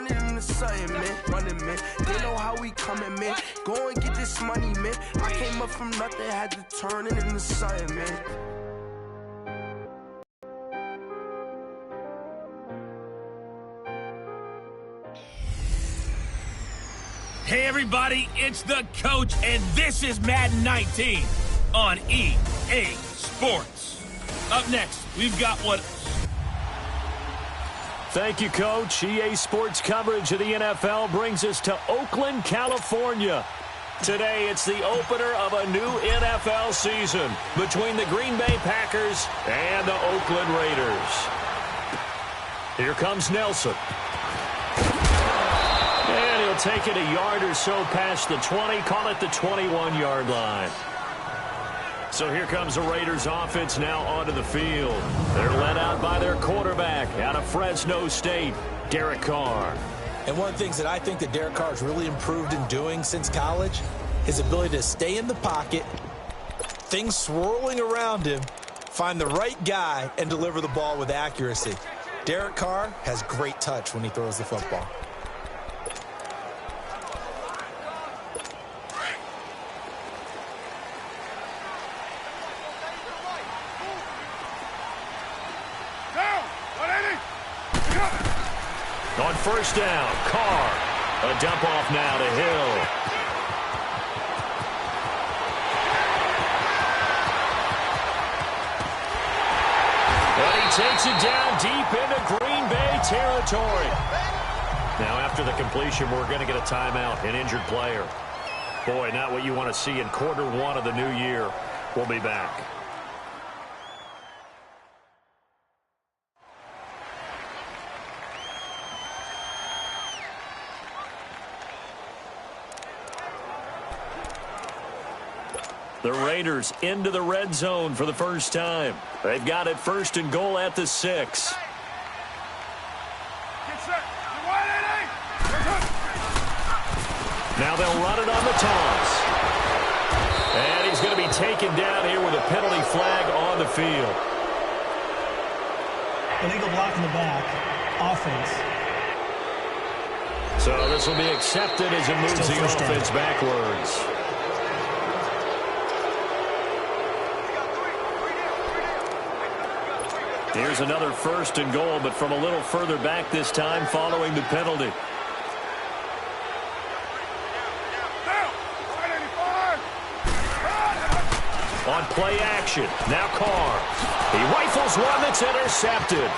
turn it into something, man. Running, man. They know how we coming, man. Go and get this money, man. I came up from nothing, had to turn it into something, man. Hey everybody, it's the coach, and this is Madden 19 on EA Sports. Up next, we've got what... Thank you, Coach. EA Sports coverage of the NFL brings us to Oakland, California. Today, it's the opener of a new NFL season between the Green Bay Packers and the Oakland Raiders. Here comes Nelson. And he'll take it a yard or so past the 20, call it the 21-yard line. So here comes the Raiders offense now onto the field. They're led out by their quarterback out of Fresno State, Derek Carr. And one of the things that I think that Derek Carr has really improved in doing since college, his ability to stay in the pocket, things swirling around him, find the right guy, and deliver the ball with accuracy. Derek Carr has great touch when he throws the football. On first down, Carr. A dump off now to Hill. But he takes it down deep into Green Bay territory. Now after the completion, we're going to get a timeout, an injured player. Boy, not what you want to see in quarter one of the new year. We'll be back. The Raiders into the red zone for the first time. They've got it first and goal at the 6. Now they'll run it on the toss. And he's going to be taken down here with a penalty flag on the field. Illegal block in the back. Offense. So this will be accepted as it moves the offense backwards. Here's another first and goal, but from a little further back this time following the penalty. On play action, now Carr. He rifles one that's intercepted.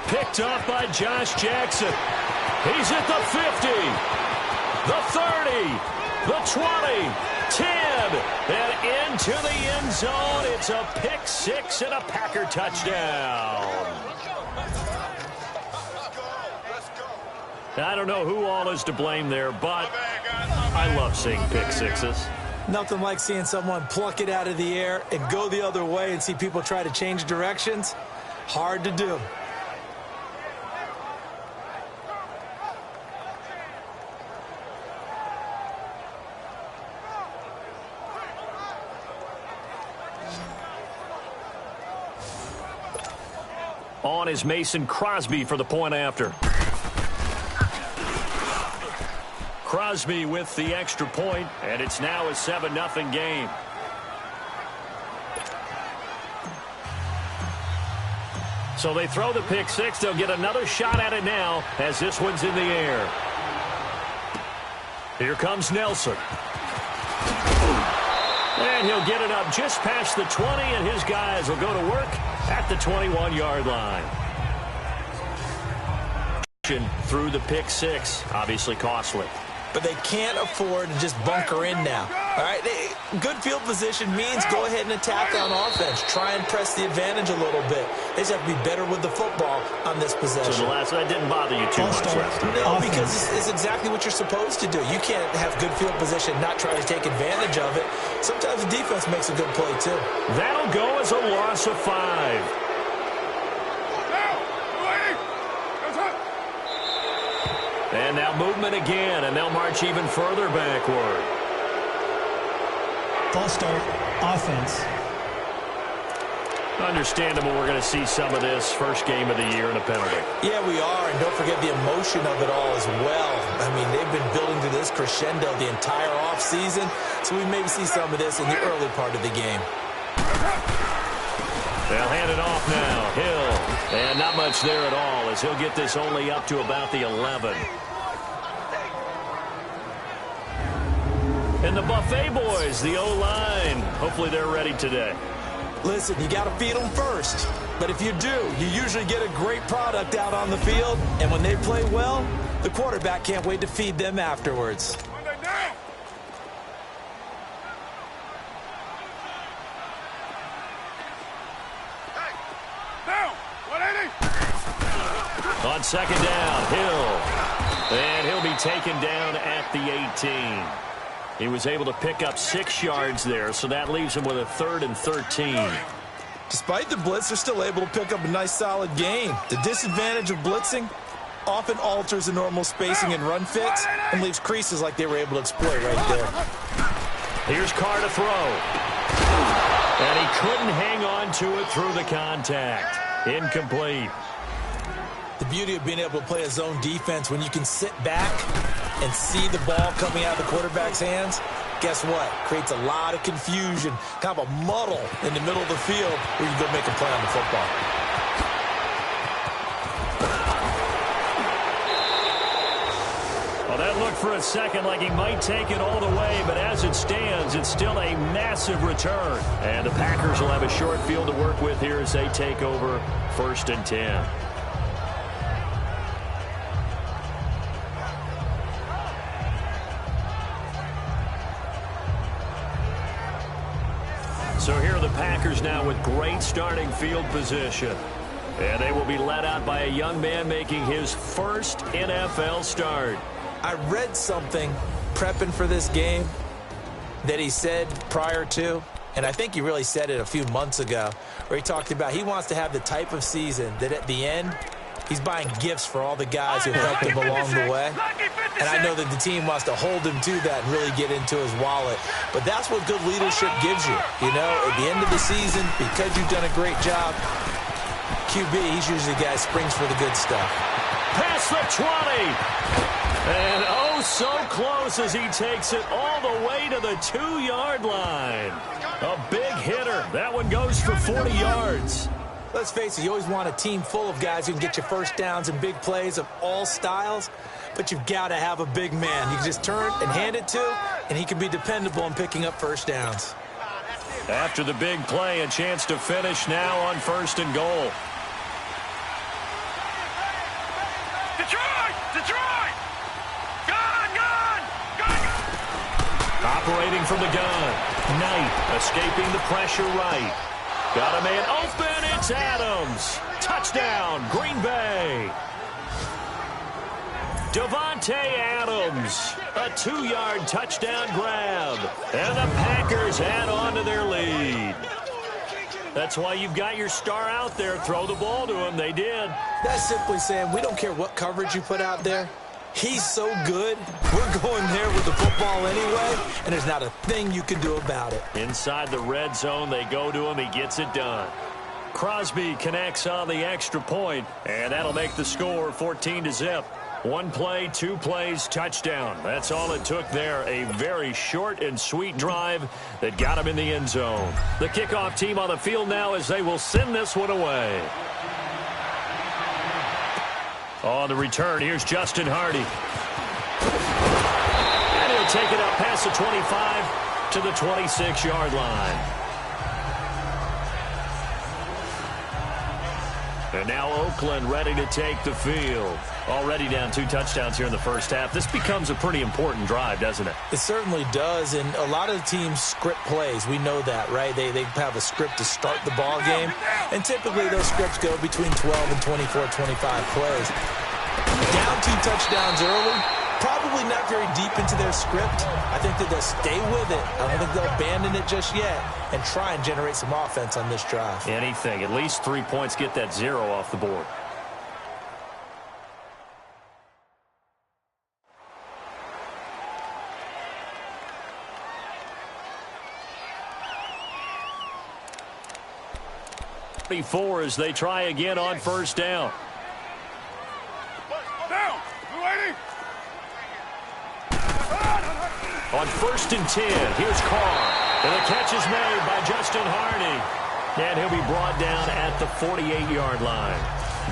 Picked up by Josh Jackson. He's at the 50, the 30, the 20, 10, and into the end zone. It's a pick six and a Packer touchdown. I don't know who all is to blame there, but I love seeing pick sixes. Nothing like seeing someone pluck it out of the air and go the other way and see people try to change directions. Hard to do. On is Mason Crosby for the point after. Crosby with the extra point, and it's now a 7-0 game. So they throw the pick six. They'll get another shot at it now as this one's in the air. Here comes Nelson. And he'll get it up just past the 20, and his guys will go to work at the 21-yard line. Through the pick six, obviously costly. But they can't afford to just bunker in now. All right, good field position means go ahead and attack on offense. Try and press the advantage a little bit. They just have to be better with the football on this possession. So the last that didn't bother you too much, Weston? No, because it's exactly what you're supposed to do. You can't have good field position, not try to take advantage of it. Sometimes the defense makes a good play too. That'll go as a loss of 5. And now movement again, and they'll march even further backward. False start, offense. Understandable we're going to see some of this first game of the year in a penalty. Yeah, we are, and don't forget the emotion of it all as well. I mean, they've been building to this crescendo the entire offseason, so we may see some of this in the early part of the game. They'll hand it off now. Hill, and not much there at all as he'll get this only up to about the 11. And the Buffet boys, the O-line, hopefully they're ready today. Listen, you got to feed them first. But if you do, you usually get a great product out on the field. And when they play well, the quarterback can't wait to feed them afterwards. On second down, Hill. And he'll be taken down at the 18. He was able to pick up 6 yards there, so that leaves him with a 3rd and 13. Despite the blitz, they're still able to pick up a nice, solid gain. The disadvantage of blitzing often alters the normal spacing and run fits and leaves creases like they were able to exploit right there. Here's Carr to throw. And he couldn't hang on to it through the contact. Incomplete. The beauty of being able to play a zone defense when you can sit back and see the ball coming out of the quarterback's hands, guess what? Creates a lot of confusion, kind of a muddle in the middle of the field where you go make a play on the football. Well, that looked for a second like he might take it all the way, but as it stands, it's still a massive return. And the Packers will have a short field to work with here as they take over 1st and 10. So here are the Packers now with great starting field position. And they will be led out by a young man making his first NFL start. I read something prepping for this game that he said prior to, and I think he really said it a few months ago, where he talked about he wants to have the type of season that at the end, he's buying gifts for all the guys who helped him along the way. And I know that the team wants to hold him to that and really get into his wallet. But that's what good leadership gives you. You know, at the end of the season, because you've done a great job, QB, he's usually the guy who springs for the good stuff. Past the 20. And oh, so close as he takes it all the way to the 2-yard line. A big hitter. That one goes for 40 yards. Let's face it, you always want a team full of guys who can get you first downs and big plays of all styles, but you've got to have a big man you can just turn and hand it to, and he can be dependable in picking up first downs. After the big play, a chance to finish now on 1st and goal. Detroit! Gun! Operating from the gun. Knight escaping the pressure right. Got a man open. It's Adams. Touchdown, Green Bay. Devontae Adams. A 2-yard touchdown grab. And the Packers add on to their lead. That's why you've got your star out there. Throw the ball to him. They did. That's simply saying we don't care what coverage you put out there. He's so good, we're going there with the football anyway, and there's not a thing you can do about it. Inside the red zone, they go to him. He gets it done. Crosby connects on the extra point, and that'll make the score 14-0. 1 play, 2 plays, touchdown. That's all it took there. A very short and sweet drive that got him in the end zone. The kickoff team on the field now as they will send this one away. On the return, here's Justin Hardy. And he'll take it up past the 25 to the 26-yard line. And now Oakland ready to take the field. Already down 2 touchdowns here in the first half. This becomes a pretty important drive, doesn't it? It certainly does, and a lot of teams script plays. We know that, right? They have a script to start the ball game, and typically those scripts go between 12 and 24, 25 plays. Down 2 touchdowns early, probably not very deep into their script. I think that they'll stay with it. I don't think they'll abandon it just yet and try and generate some offense on this drive. Anything. At least 3 points, get that 0 off the board. 34 as they try again on first down. On 1st and 10, here's Carr. And the catch is made by Justin Hardy. And he'll be brought down at the 48-yard line.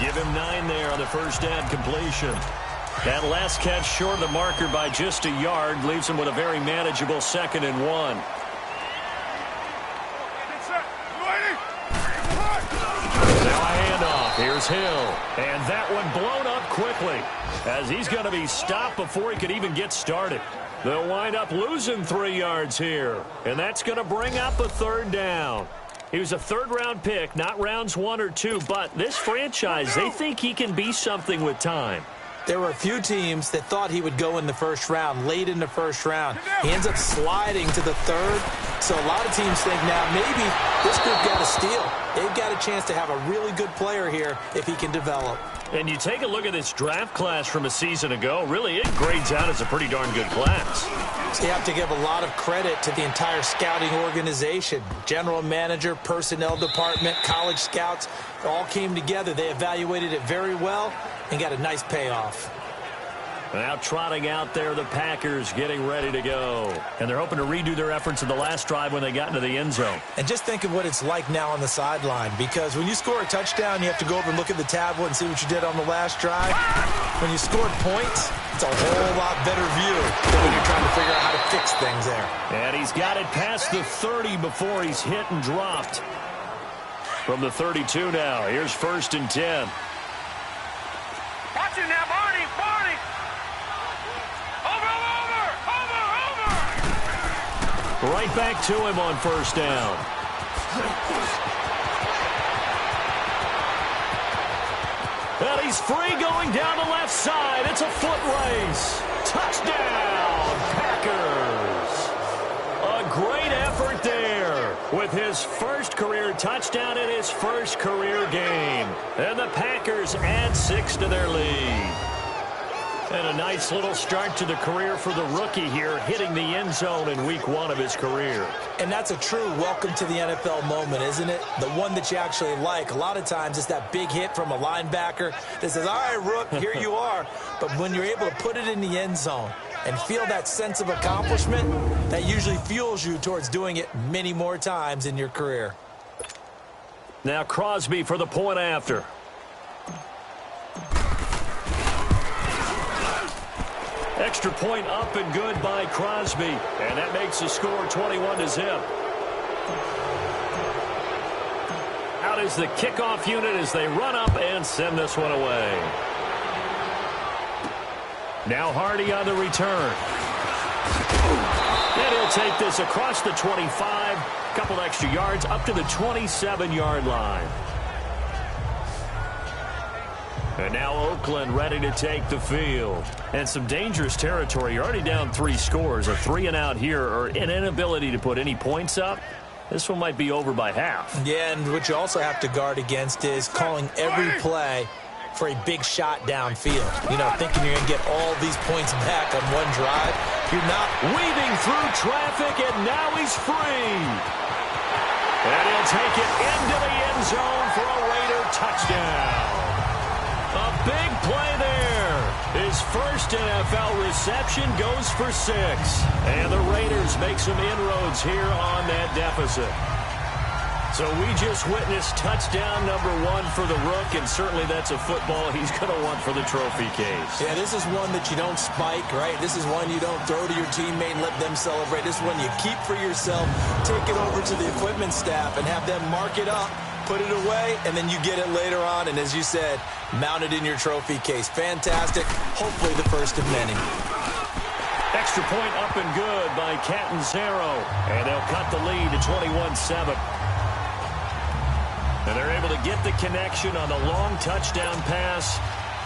Give him 9 there on the first down completion. That last catch short of the marker by just a yard leaves him with a very manageable 2nd and 1. Now a handoff. Here's Hill. And that one blown up quickly as he's going to be stopped before he could even get started. They'll wind up losing 3 yards here. And that's going to bring up a 3rd down. He was a 3rd-round pick, not rounds 1 or 2, but this franchise, they think he can be something with time. There were a few teams that thought he would go in the 1st round, late in the 1st round. He ends up sliding to the 3rd. So a lot of teams think now maybe this group got a steal. They've got a chance to have a really good player here if he can develop. And you take a look at this draft class from a season ago, really it grades out as a pretty darn good class. So you have to give a lot of credit to the entire scouting organization. General manager, personnel department, college scouts, all came together. They evaluated it very well and got a nice payoff. Now trotting out there, the Packers getting ready to go. And they're hoping to redo their efforts in the last drive when they got into the end zone. And just think of what it's like now on the sideline, because when you score a touchdown, you have to go over and look at the tablet and see what you did on the last drive. When you scored points, it's a whole lot better view than when you're trying to figure out how to fix things there. And he's got it past the 30 before he's hit and dropped. From the 32 now, here's 1st and 10. Watch it now, Barney, Barney! Right back to him on 1st down. And he's free going down the left side. It's a foot race. Touchdown, Packers. A great effort there with his 1st career touchdown in his 1st career game. And the Packers add 6 to their lead. And a nice little start to the career for the rookie here, hitting the end zone in week 1 of his career. And that's a true welcome to the NFL moment, isn't it? The one that you actually like. A lot of times it's that big hit from a linebacker that says, all right, Rook, here you are. But when you're able to put it in the end zone and feel that sense of accomplishment, that usually fuels you towards doing it many more times in your career. Now Crosby for the point after. Extra point up and good by Crosby. And that makes the score 21-0. Out is the kickoff unit as they run up and send this one away. Now Hardy on the return. And he'll take this across the 25. Couple extra yards up to the 27-yard line. And now Oakland ready to take the field. And some dangerous territory. You're already down 3 scores. A 3-and-out here or an inability to put any points up. This one might be over by half. Yeah, and what you also have to guard against is calling every play for a big shot downfield. You know, thinking you're going to get all these points back on one drive. You're not. Weaving through traffic, and now he's free. And he'll take it into the end zone for a Raider touchdown. A big play there. His first NFL reception goes for 6. And the Raiders make some inroads here on that deficit. So we just witnessed touchdown number 1 for the Rook, and certainly that's a football he's going to want for the trophy case. Yeah, this is one that you don't spike, right? This is one you don't throw to your teammate and let them celebrate. This is one you keep for yourself, take it over to the equipment staff and have them mark it up, put it away, and then you get it later on, and as you said, mount it in your trophy case. Fantastic. Hopefully the first of many. Extra point up and good by Catanzaro, and they'll cut the lead to 21-7. And they're able to get the connection on the long touchdown pass.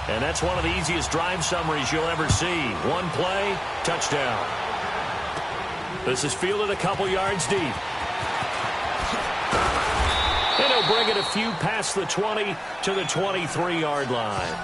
And that's one of the easiest drive summaries you'll ever see. One play, touchdown. This is fielded a couple yards deep. And he'll bring it a few past the 20 to the 23-yard line.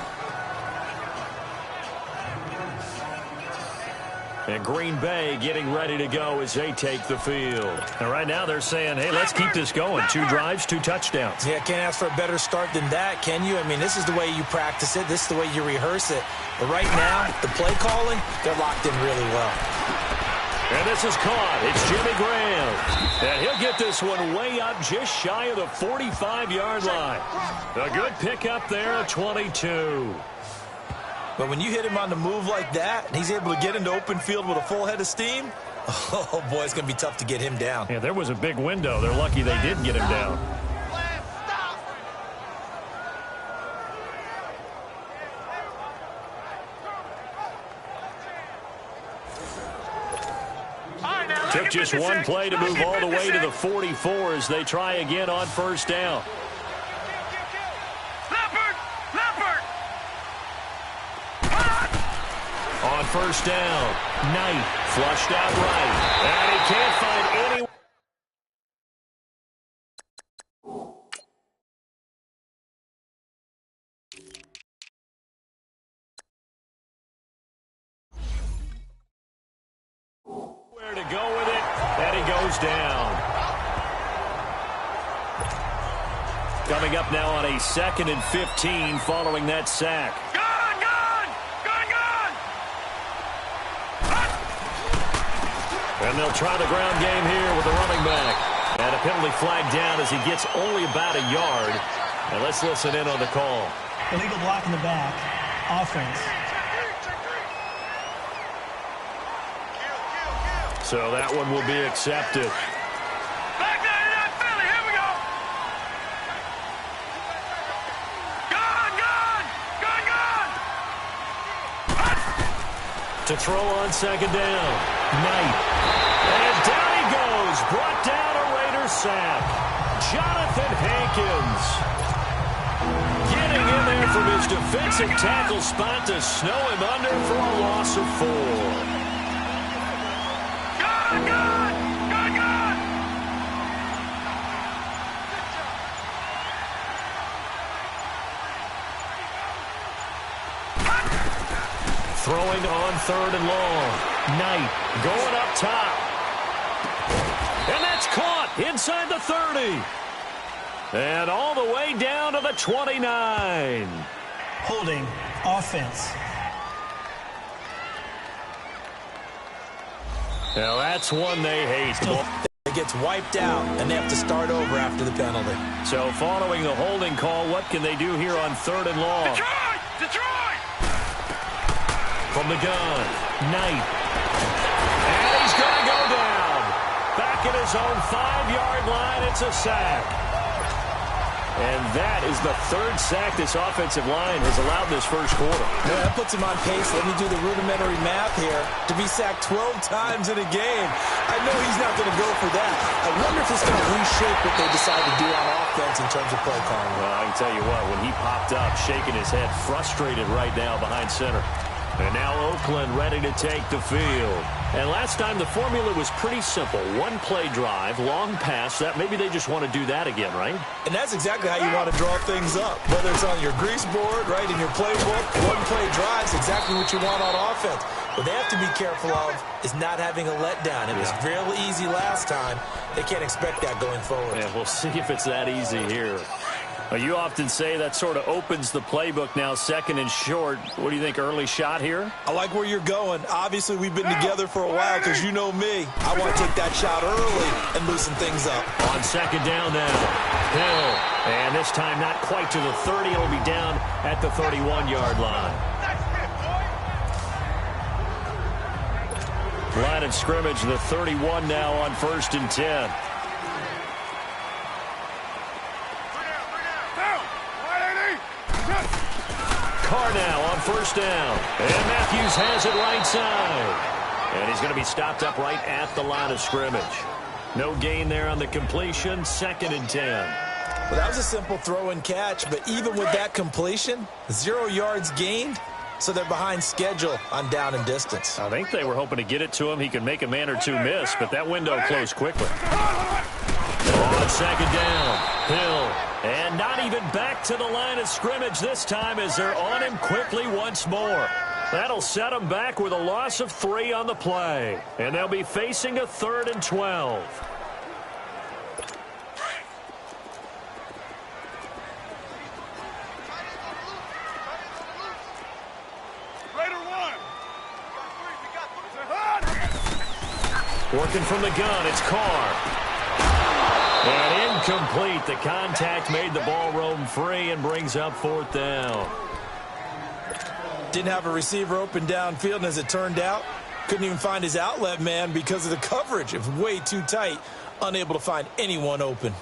And Green Bay getting ready to go as they take the field. And right now they're saying, hey, let's keep this going. 2 drives, 2 touchdowns. Yeah, can't ask for a better start than that, can you? I mean, this is the way you practice it. This is the way you rehearse it. But right now, the play calling, they're locked in really well. And this is caught. It's Jimmy Graham. And he'll get this one way up just shy of the 45-yard line. A good pickup there at 22. But when you hit him on the move like that, and he's able to get into open field with a full head of steam, oh, boy, it's going to be tough to get him down. Yeah, there was a big window. They're lucky they did get him down. Took just one play to move all the way to the 44 as they try again on first down. On first down, Knight flushed out right, and he can't find any. Where to go with it, and he goes down. Coming up now on a 2nd and 15 following that sack. And they'll try the ground game here with the running back. And a penalty flag down as he gets only about a yard. And let's listen in on the call. Illegal block in the back. Offense. So that one will be accepted. Back there, you're not Philly. Here we go. Gone. To throw on second down. Knight. And down he goes. Brought down a Raider sack. Jonathan Hankins. Getting in there from his defensive tackle spot to snow him under for a loss of 4. Throwing on 3rd and long. Knight going up top. And that's caught inside the 30. And all the way down to the 29. Holding. Offense. Now that's one they hate. It gets wiped out, and they have to start over after the penalty. So following the holding call, what can they do here on 3rd and long? Detroit! From the gun, Knight. And he's going to go down. Back at his own 5-yard line, it's a sack. And that is the 3rd sack this offensive line has allowed this first quarter. Yeah, that puts him on pace. Let me do the rudimentary math here. To be sacked 12 times in a game, I know he's not going to go for that. I wonder if it's going to reshape what they decide to do on offense in terms of play calling. Well, I can tell you what, when he popped up, shaking his head, frustrated right now behind center. And now Oakland ready to take the field. And last time the formula was pretty simple. 1-play drive, long pass. That maybe they just want to do that again, right? And that's exactly how you want to draw things up. Whether it's on your grease board, right, in your playbook, 1-play drive is exactly what you want on offense. What they have to be careful of is not having a letdown. It was real easy last time. They can't expect that going forward. Yeah, we'll see if it's that easy here. You often say that sort of opens the playbook now, 2nd and short. What do you think, early shot here? I like where you're going. Obviously, we've been together for a while because you know me. I want to take that shot early and loosen things up. On 2nd down now, Hill. And this time not quite to the 30. It'll be down at the 31-yard line. Line of scrimmage, the 31 now on 1st and 10. Carr now on 1st down. And Matthews has it right side. And he's going to be stopped up right at the line of scrimmage. No gain there on the completion. 2nd and 10. Well, that was a simple throw and catch, but even with that completion, 0 yards gained, so they're behind schedule on down and distance. I think they were hoping to get it to him. He could make a man or two miss, but that window closed quickly. On 2nd down, Hill. And not even back to the line of scrimmage this time as they're on him quickly once more. That'll set them back with a loss of 3 on the play. And they'll be facing a 3rd and 12. Working from the gun, it's Carr. And incomplete. The contact made the ball roam free and brings up 4th down. Didn't have a receiver open downfield, and as it turned out, couldn't even find his outlet man because of the coverage. It was way too tight, unable to find anyone open.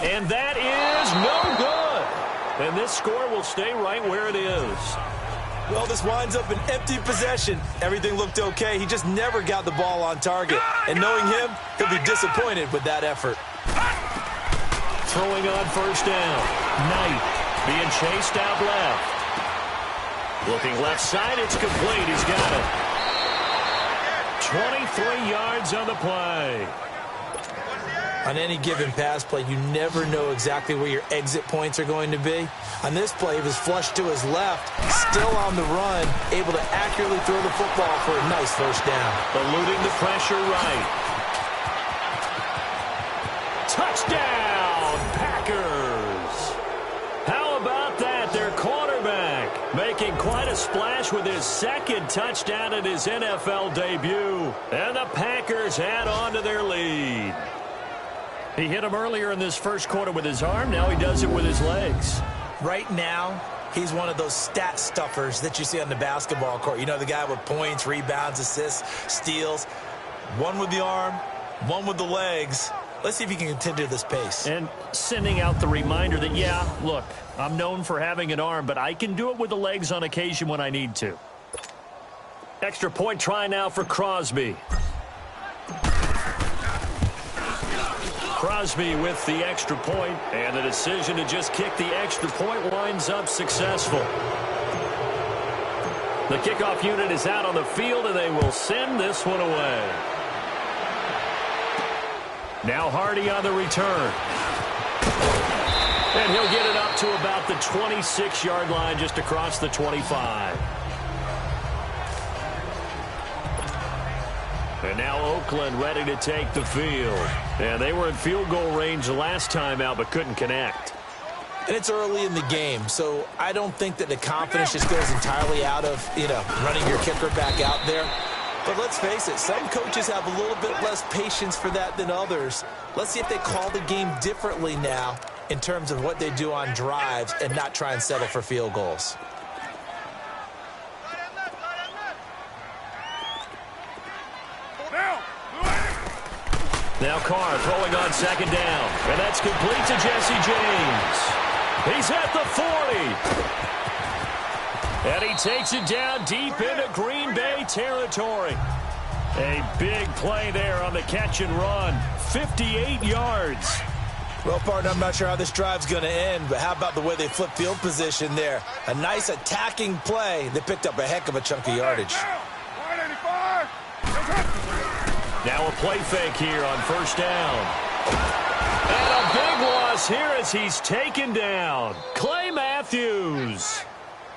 And that is no good. And this score will stay right where it is. Well, this winds up an empty possession. Everything looked okay. He just never got the ball on target. And knowing him, he'll be disappointed with that effort. Throwing on 1st down. Knight being chased out left. Looking left side, it's complete. He's got it. 23 yards on the play. On any given pass play, you never know exactly where your exit points are going to be. On this play, he was flushed to his left, still on the run, able to accurately throw the football for a nice 1st down. Eluding the pressure right. Touchdown, Packers! How about that? Their quarterback making quite a splash with his 2nd touchdown in his NFL debut. And the Packers add on to their lead. He hit him earlier in this 1st quarter with his arm. Now he does it with his legs. Right now, he's one of those stat stuffers that you see on the basketball court. You know, the guy with points, rebounds, assists, steals. One with the arm, one with the legs. Let's see if he can continue this pace. And sending out the reminder that, yeah, look, I'm known for having an arm, but I can do it with the legs on occasion when I need to. Extra point try now for Crosby. Crosby with the extra point, and the decision to just kick the extra point winds up successful. The kickoff unit is out on the field, and they will send this one away. Now Hardy on the return. And he'll get it up to about the 26-yard line, just across the 25. And now Oakland ready to take the field. And they were in field goal range the last time out, but couldn't connect. And it's early in the game, so I don't think that the confidence just goes entirely out of, running your kicker back out there. But let's face it, some coaches have a little bit less patience for that than others. Let's see if they call the game differently now in terms of what they do on drives and not try and settle for field goals. Now Carr throwing on 2nd down. And that's complete to Jesse James. He's at the 40. And he takes it down deep into Green Bay territory. A big play there on the catch and run. 58 yards. Well, partner, I'm not sure how this drive's going to end, but how about the way they flip field position there? A nice attacking play. They picked up a heck of a chunk of yardage. Now a play fake here on 1st down. And a big loss here as he's taken down. Clay Matthews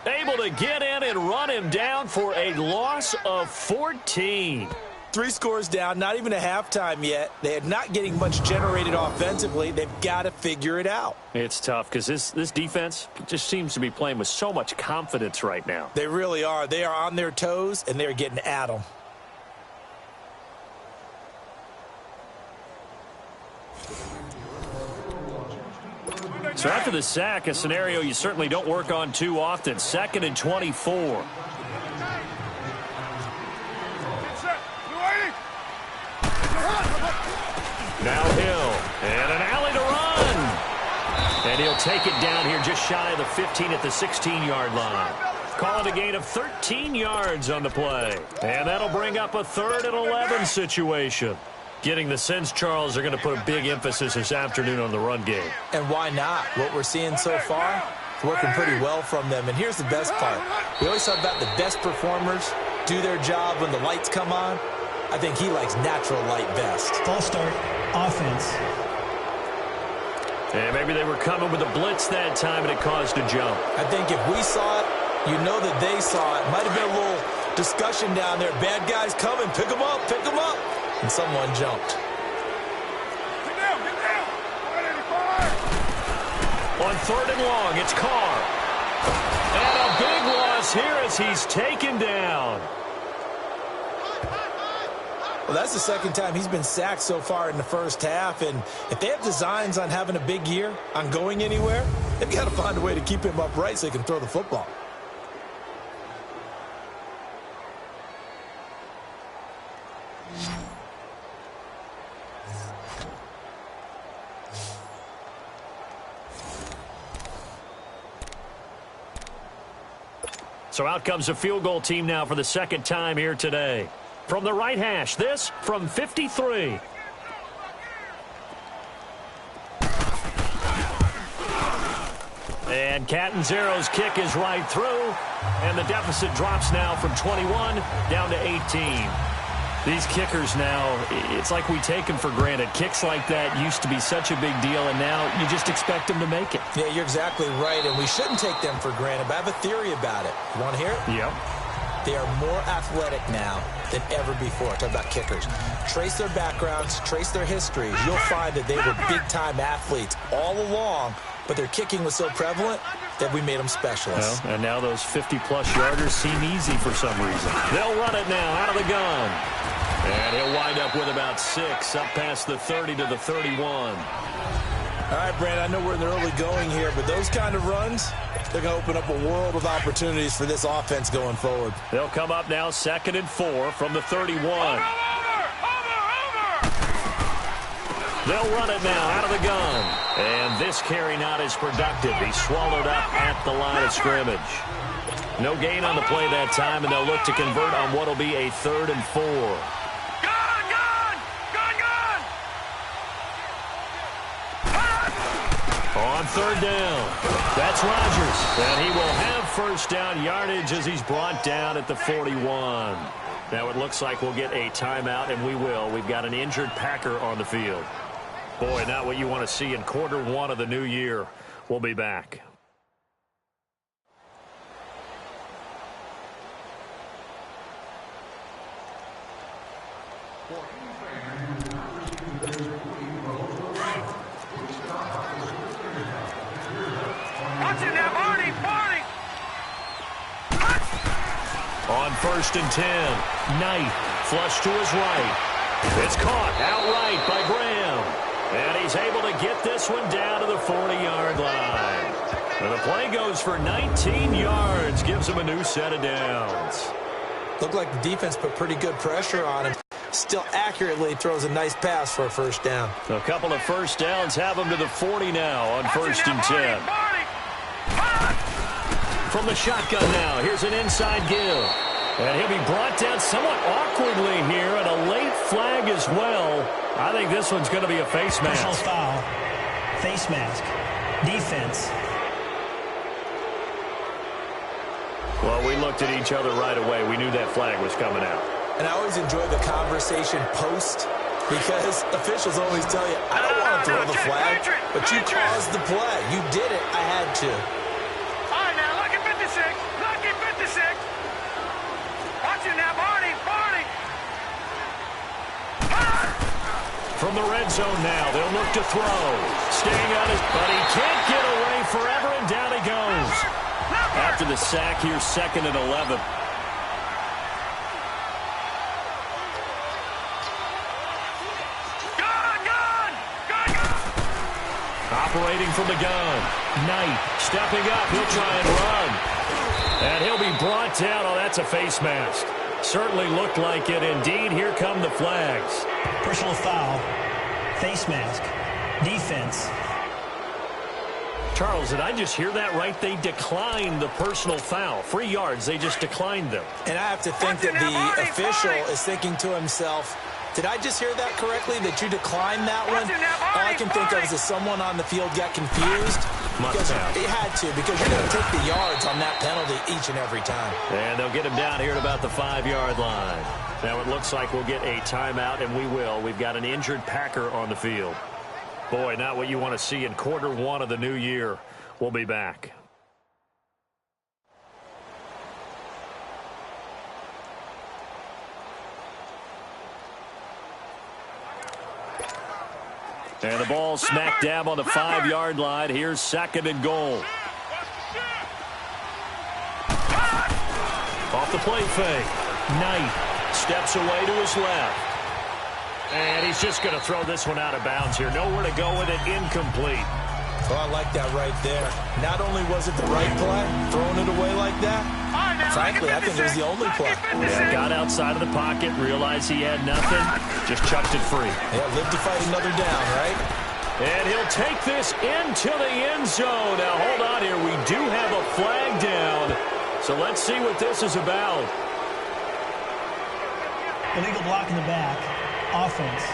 able to get in and run him down for a loss of 14. 3 scores down, not even a halftime yet. They are not getting much generated offensively. They've got to figure it out. It's tough because this defense just seems to be playing with so much confidence right now. They really are. They are on their toes, and they're getting at them. So after the sack, a scenario you certainly don't work on too often. 2nd and 24. Now Hill, and an alley to run. And he'll take it down here just shy of the 15 at the 16-yard line. Calling a gain of 13 yards on the play. And that'll bring up a 3rd and 11 situation. Getting the sense, Charles, are going to put a big emphasis this afternoon on the run game. And why not? What we're seeing so far, it's working pretty well from them. And here's the best part. We always talk about the best performers do their job when the lights come on. I think he likes natural light best. False start, offense. And maybe they were coming with a blitz that time, and it caused a jump. I think if we saw it, you know that they saw it. Might have been a little discussion down there. Bad guys coming. Pick them up. Pick them up. And someone jumped. Get down. Get down. 185. On 3rd and long, it's Carr. And a big loss here as he's taken down. Well, that's the second time he's been sacked so far in the first half. And if they have designs on having a big year, on going anywhere, they've got to find a way to keep him upright so he can throw the football. So out comes a field goal team now for the second time here today. From the right hash, this from 53. And Catanzero's kick is right through. And the deficit drops now from 21 down to 18. These kickers now, it's like we take them for granted. Kicks like that used to be such a big deal, and now you just expect them to make it. Yeah, you're exactly right, and we shouldn't take them for granted, but I have a theory about it. You want to hear it? Yep. They are more athletic now than ever before. Talk about kickers. Trace their backgrounds, trace their histories. You'll find that they were big-time athletes all along, but their kicking was so prevalent that we made them specialists. Well, and now those 50-plus yarders seem easy for some reason. They'll run it now out of the gun. And he'll wind up with about 6, up past the 30 to the 31. All right, Brandon, I know we're in the early going here, but those kind of runs, they're going to open up a world of opportunities for this offense going forward. They'll come up now 2nd and 4 from the 31. They'll run it now out of the gun. And this carry not as productive. He's swallowed up at the line of scrimmage. No gain on the play that time, and they'll look to convert on what will be a 3rd and 4. On 3rd down, that's Rodgers. And he will have 1st down yardage as he's brought down at the 41. Now it looks like we'll get a timeout, and we will. We've got an injured Packer on the field. Boy, not what you want to see in quarter 1 of the new year. We'll be back. On 1st and 10, Knight, flush to his right. It's caught outright by Graham. And he's able to get this one down to the 40-yard line. And the play goes for 19 yards, gives him a new set of downs. Looked like the defense put pretty good pressure on him. Still accurately throws a nice pass for a 1st down. A couple of 1st downs have him to the 40 now on 1st and 10. From the shotgun now, here's an inside give. And he'll be brought down somewhat awkwardly here, and a late flag as well. I think this one's going to be a face mask. Personal foul. Face mask. Defense. Well, we looked at each other right away. We knew that flag was coming out. And I always enjoy the conversation post, because officials always tell you, I don't want to throw the flag, but you caused the play. You did it. I had to. All right, now, look at 56. Look at 56. Watch it now, Barney. From the red zone now, they'll look to throw. Staying on his, but he can't get away forever, and down he goes. After the sack here, 2nd and 11. Operating from the gun. Knight stepping up. He'll try and run. And he'll be brought down. Oh, that's a face mask. Certainly looked like it. Indeed, here come the flags. Personal foul. Face mask. Defense. Charles, did I just hear that right? They declined the personal foul. 3 yards, they just declined them. And I have to think that the official is thinking to himself, did I just hear that correctly, that you declined that one? All I can think of is that someone on the field got confused. Must have. It had to, because you're going to take the yards on that penalty each and every time. And they'll get him down here at about the 5-yard line. Now it looks like we'll get a timeout, and we will. We've got an injured Packer on the field. Boy, not what you want to see in quarter one of the new year. We'll be back. And the ball smack dab on the 5-yard line. Here's 2nd and goal. Off the play fake. Knight steps away to his left. And he's just going to throw this one out of bounds here. Nowhere to go with it. Incomplete. Oh, I like that right there. Not only was it the right play, throwing it away like that, frankly, I think it was the only play. Yeah, got outside of the pocket, realized he had nothing, just chucked it free. Yeah, live to fight another down, right? And he'll take this into the end zone. Now, hold on here. We do have a flag down. So let's see what this is about. Illegal block in the back. Offense.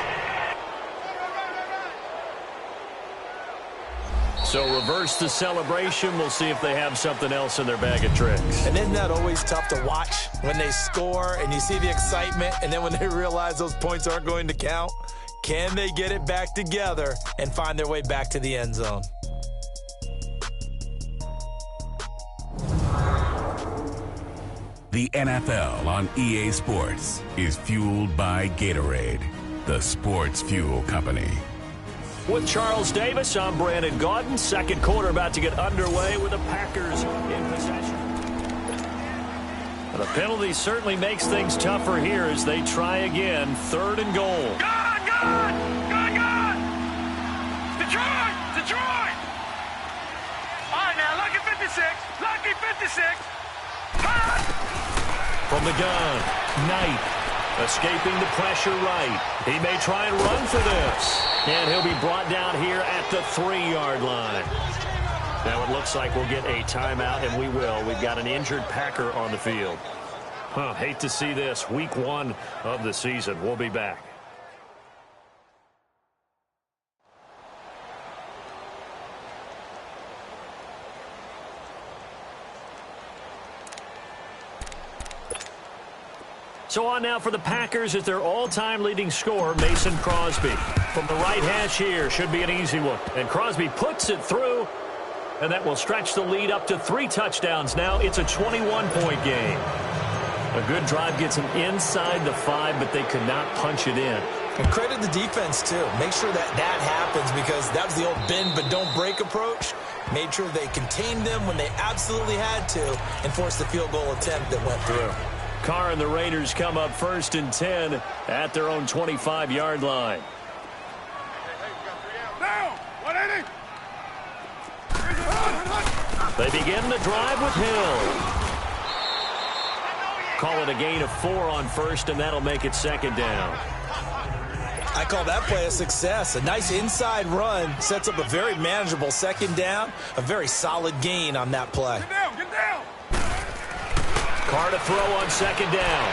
So reverse the celebration. We'll see if they have something else in their bag of tricks. And isn't that always tough to watch when they score and you see the excitement, and then when they realize those points aren't going to count? Can they get it back together and find their way back to the end zone? The NFL on EA Sports is fueled by Gatorade, the sports fuel company. With Charles Davis, I'm Brandon Gaudin. Second quarter about to get underway with the Packers in possession. The penalty certainly makes things tougher here as they try again. 3rd and goal. Good! Detroit! Detroit! All right, now, lucky 56. Lucky 56. From the gun, Knight escaping the pressure right. He may try and run for this. And he'll be brought down here at the 3-yard line. Now it looks like we'll get a timeout, and we will. We've got an injured Packer on the field. Hate to see this. Week 1 of the season. We'll be back. So on now for the Packers is their all-time leading scorer, Mason Crosby. From the right hash here, should be an easy one. And Crosby puts it through, and that will stretch the lead up to 3 touchdowns. Now it's a 21-point game. A good drive gets them inside the 5, but they could not punch it in. And credit the defense, too. Make sure that happens, because that was the old bend but don't break approach. Made sure they contained them when they absolutely had to and forced the field goal attempt that went through. Carr and the Raiders come up 1st and 10 at their own 25-yard line. They begin the drive with Hill. Call it a gain of 4 on 1st, and that'll make it 2nd down. I call that play a success. A nice inside run sets up a very manageable 2nd down. A very solid gain on that play. Get down! Carr to throw on 2nd down.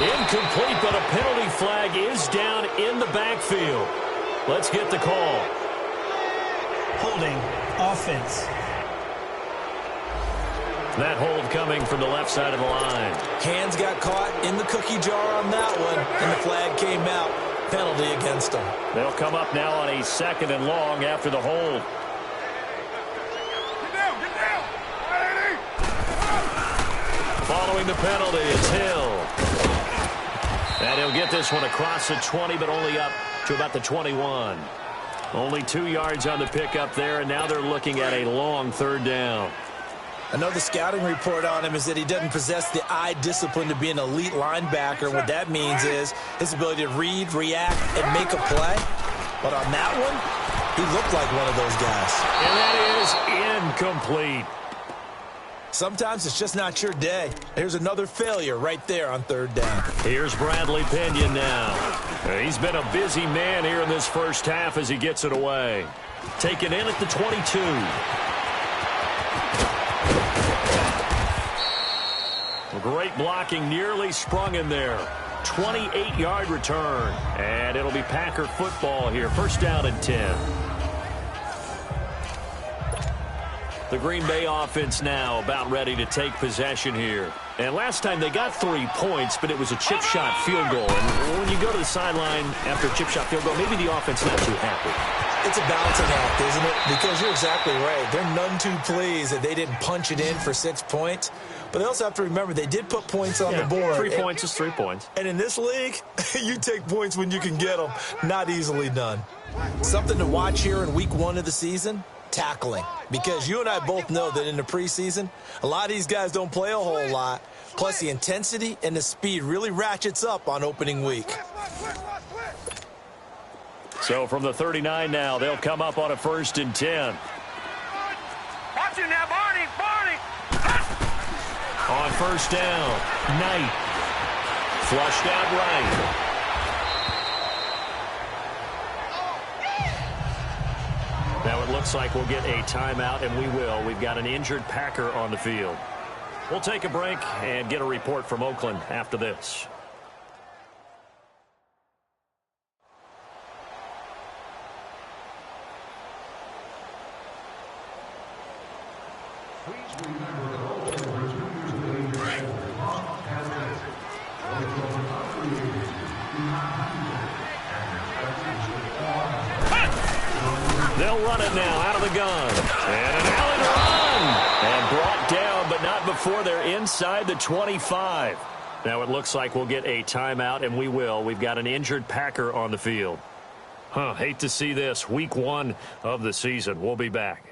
Incomplete, but a penalty flag is down in the backfield. Let's get the call. Holding. Offense. That hold coming from the left side of the line. Hands got caught in the cookie jar on that one, and the flag came out. Penalty against them. They'll come up now on a 2nd and long after the hold. Get down! Following the penalty, it's Hill. And he'll get this one across the 20, but only up to about the 21. Only 2 yards on the pickup there, and now they're looking at a long 3rd down. I know the scouting report on him is that he doesn't possess the eye discipline to be an elite linebacker. What that means is his ability to read, react, and make a play. But on that one, he looked like one of those guys. And that is incomplete. Sometimes it's just not your day. Here's another failure right there on 3rd down. Here's Bradley Pinion now. He's been a busy man here in this first half as he gets it away. Taken in at the 22. Great blocking, nearly sprung in there. 28-yard return. And it'll be Packer football here. 1st down and 10. The Green Bay offense now about ready to take possession here. And last time they got 3 points, but it was a chip shot field goal. And when you go to the sideline after a chip shot field goal, maybe the offense not too happy. It's a balancing act, isn't it? Because you're exactly right. They're none too pleased that they didn't punch it in for 6 points. But they also have to remember they did put points on the board. 3 points is 3 points. And in this league, you take points when you can get them. Not easily done. Something to watch here in week 1 of the season, tackling. Because you and I both know that in the preseason, a lot of these guys don't play a whole lot. Plus, the intensity and the speed really ratchets up on opening week. So from the 39 now, they'll come up on a 1st and 10. Watch it now, Barney. On 1st down, Knight. Flushed out right. Now it looks like we'll get a timeout, and we will. We've got an injured Packer on the field. We'll take a break and get a report from Oakland after this. They'll run it now out of the gun. And an alley to run. And brought down, but not before they're inside the 25. Now it looks like we'll get a timeout, and we will. We've got an injured Packer on the field. Hate to see this. Week 1 of the season. We'll be back.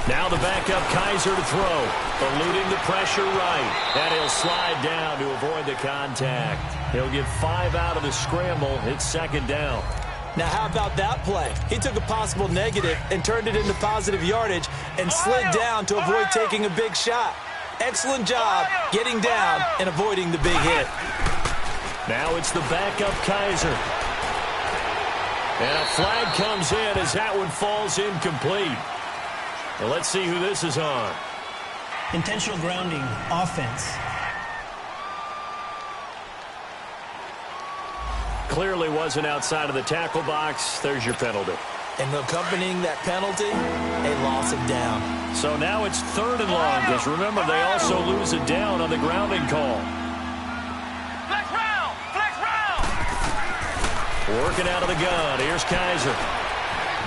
Now the backup Kaiser to throw. Eluding the pressure right. And he'll slide down to avoid the contact. He'll get 5 out of the scramble. It's 2nd down. Now, how about that play? He took a possible negative and turned it into positive yardage and slid down to avoid taking a big shot. Excellent job getting down and avoiding the big hit. Now it's the backup Kaiser. And a flag comes in as that one falls incomplete. Well, let's see who this is on. Intentional grounding, offense. Clearly wasn't outside of the tackle box. There's your penalty. And accompanying that penalty, a loss of down. So now it's 3rd and long, because remember, they also lose it down on the grounding call. Flex round! Flex round! Working out of the gun. Here's Kaiser.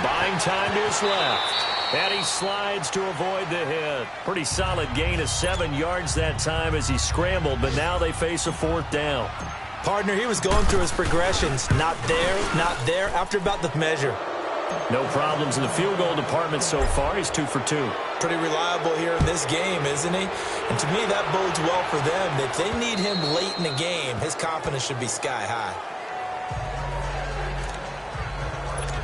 Buying time to his left. And he slides to avoid the hit. Pretty solid gain of 7 yards that time as he scrambled, but now they face a 4th down. Partner, he was going through his progressions. Not there, after about the measure. No problems in the field goal department so far. He's 2 for 2. Pretty reliable here in this game, isn't he? And to me, that bodes well for them. If they need him late in the game, his confidence should be sky high.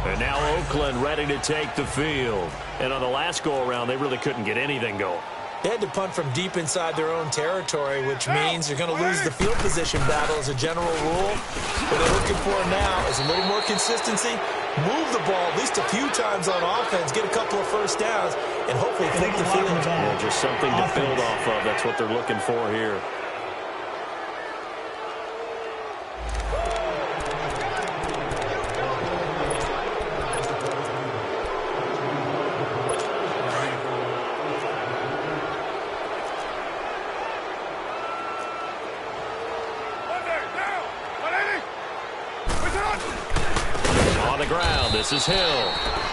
And now Oakland ready to take the field. And on the last go-around, they really couldn't get anything going. They had to punt from deep inside their own territory, which means you're going to lose the field position battle as a general rule. What they're looking for now is a little more consistency, move the ball at least a few times on offense, get a couple of 1st downs, and hopefully flip the field. Yeah, just something to build off of. That's what they're looking for here. This is Hill,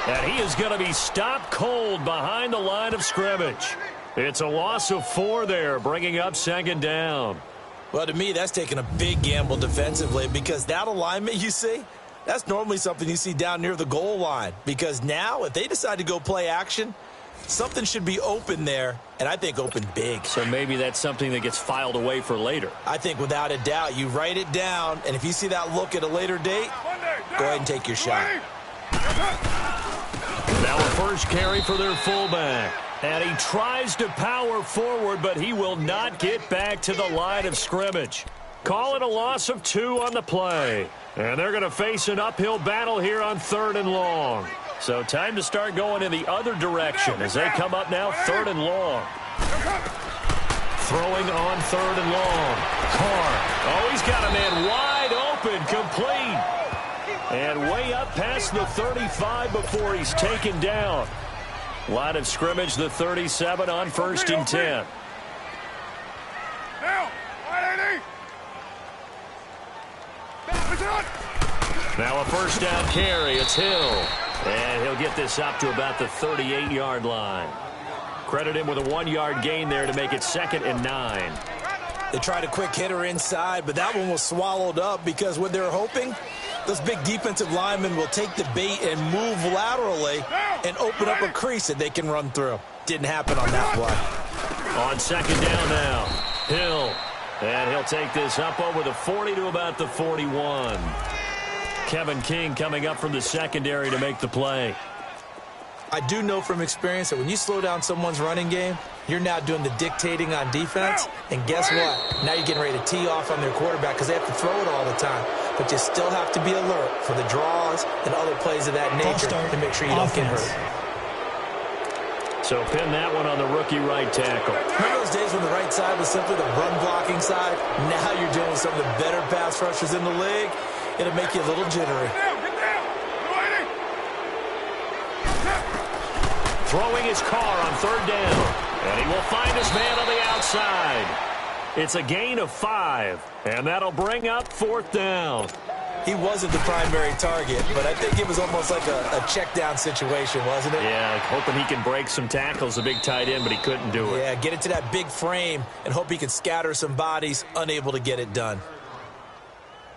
and he is going to be stopped cold behind the line of scrimmage. It's a loss of 4 there, bringing up 2nd down. Well, to me, that's taking a big gamble defensively because that alignment you see, that's normally something you see down near the goal line. Because now, if they decide to go play action, something should be open there, and I think open big. So maybe that's something that gets filed away for later. I think without a doubt, you write it down, and if you see that look at a later date, go ahead and take your shot. Now a 1st carry for their fullback. And he tries to power forward, but he will not get back to the line of scrimmage. Call it a loss of 2 on the play. And they're going to face an uphill battle here on 3rd and long. So time to start going in the other direction as they come up now 3rd and long. Throwing on 3rd and long. Carr. Oh, he's got a man wide open, complete. And way up past the 35 before he's taken down. Line of scrimmage, the 37 on 1st and 10. Now a first down carry. It's Hill. And he'll get this up to about the 38-yard line. Credit him with a 1-yard gain there to make it 2nd and 9. They tried a quick hitter inside, but that one was swallowed up because what they're hoping, those big defensive linemen will take the bait and move laterally and open up a crease that they can run through. Didn't happen on that play. On 2nd down now, Hill. And he'll take this up over the 40 to about the 41. Kevin King coming up from the secondary to make the play. I do know from experience that when you slow down someone's running game, you're now doing the dictating on defense. And guess what? Now you're getting ready to tee off on their quarterback because they have to throw it all the time. But you still have to be alert for the draws and other plays of that nature to make sure you don't get hurt. So pin that one on the rookie right tackle. Remember those days when the right side was simply the run-blocking side? Now you're dealing with some of the better pass rushers in the league. It'll make you a little jittery. Throwing his Carr on 3rd down. And he will find his man on the outside. It's a gain of 5. And that'll bring up 4th down. He wasn't the primary target, but I think it was almost like a check down situation, wasn't it? Yeah, hoping he can break some tackles, a big tight end, but he couldn't do it. Yeah, get it to that big frame and hope he can scatter some bodies, unable to get it done.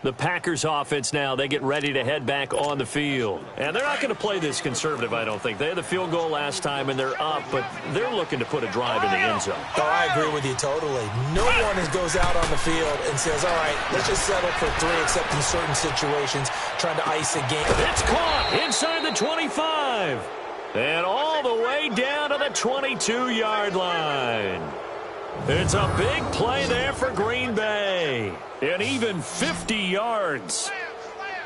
The Packers offense now, they get ready to head back on the field. And they're not going to play this conservative, I don't think. They had the field goal last time, and they're up, but they're looking to put a drive in the end zone. Oh, I agree with you totally. No one goes out on the field and says, all right, let's just settle for 3, except in certain situations, trying to ice a game. It's caught inside the 25. And all the way down to the 22-yard line. It's a big play there for Green Bay. And even 50 yards.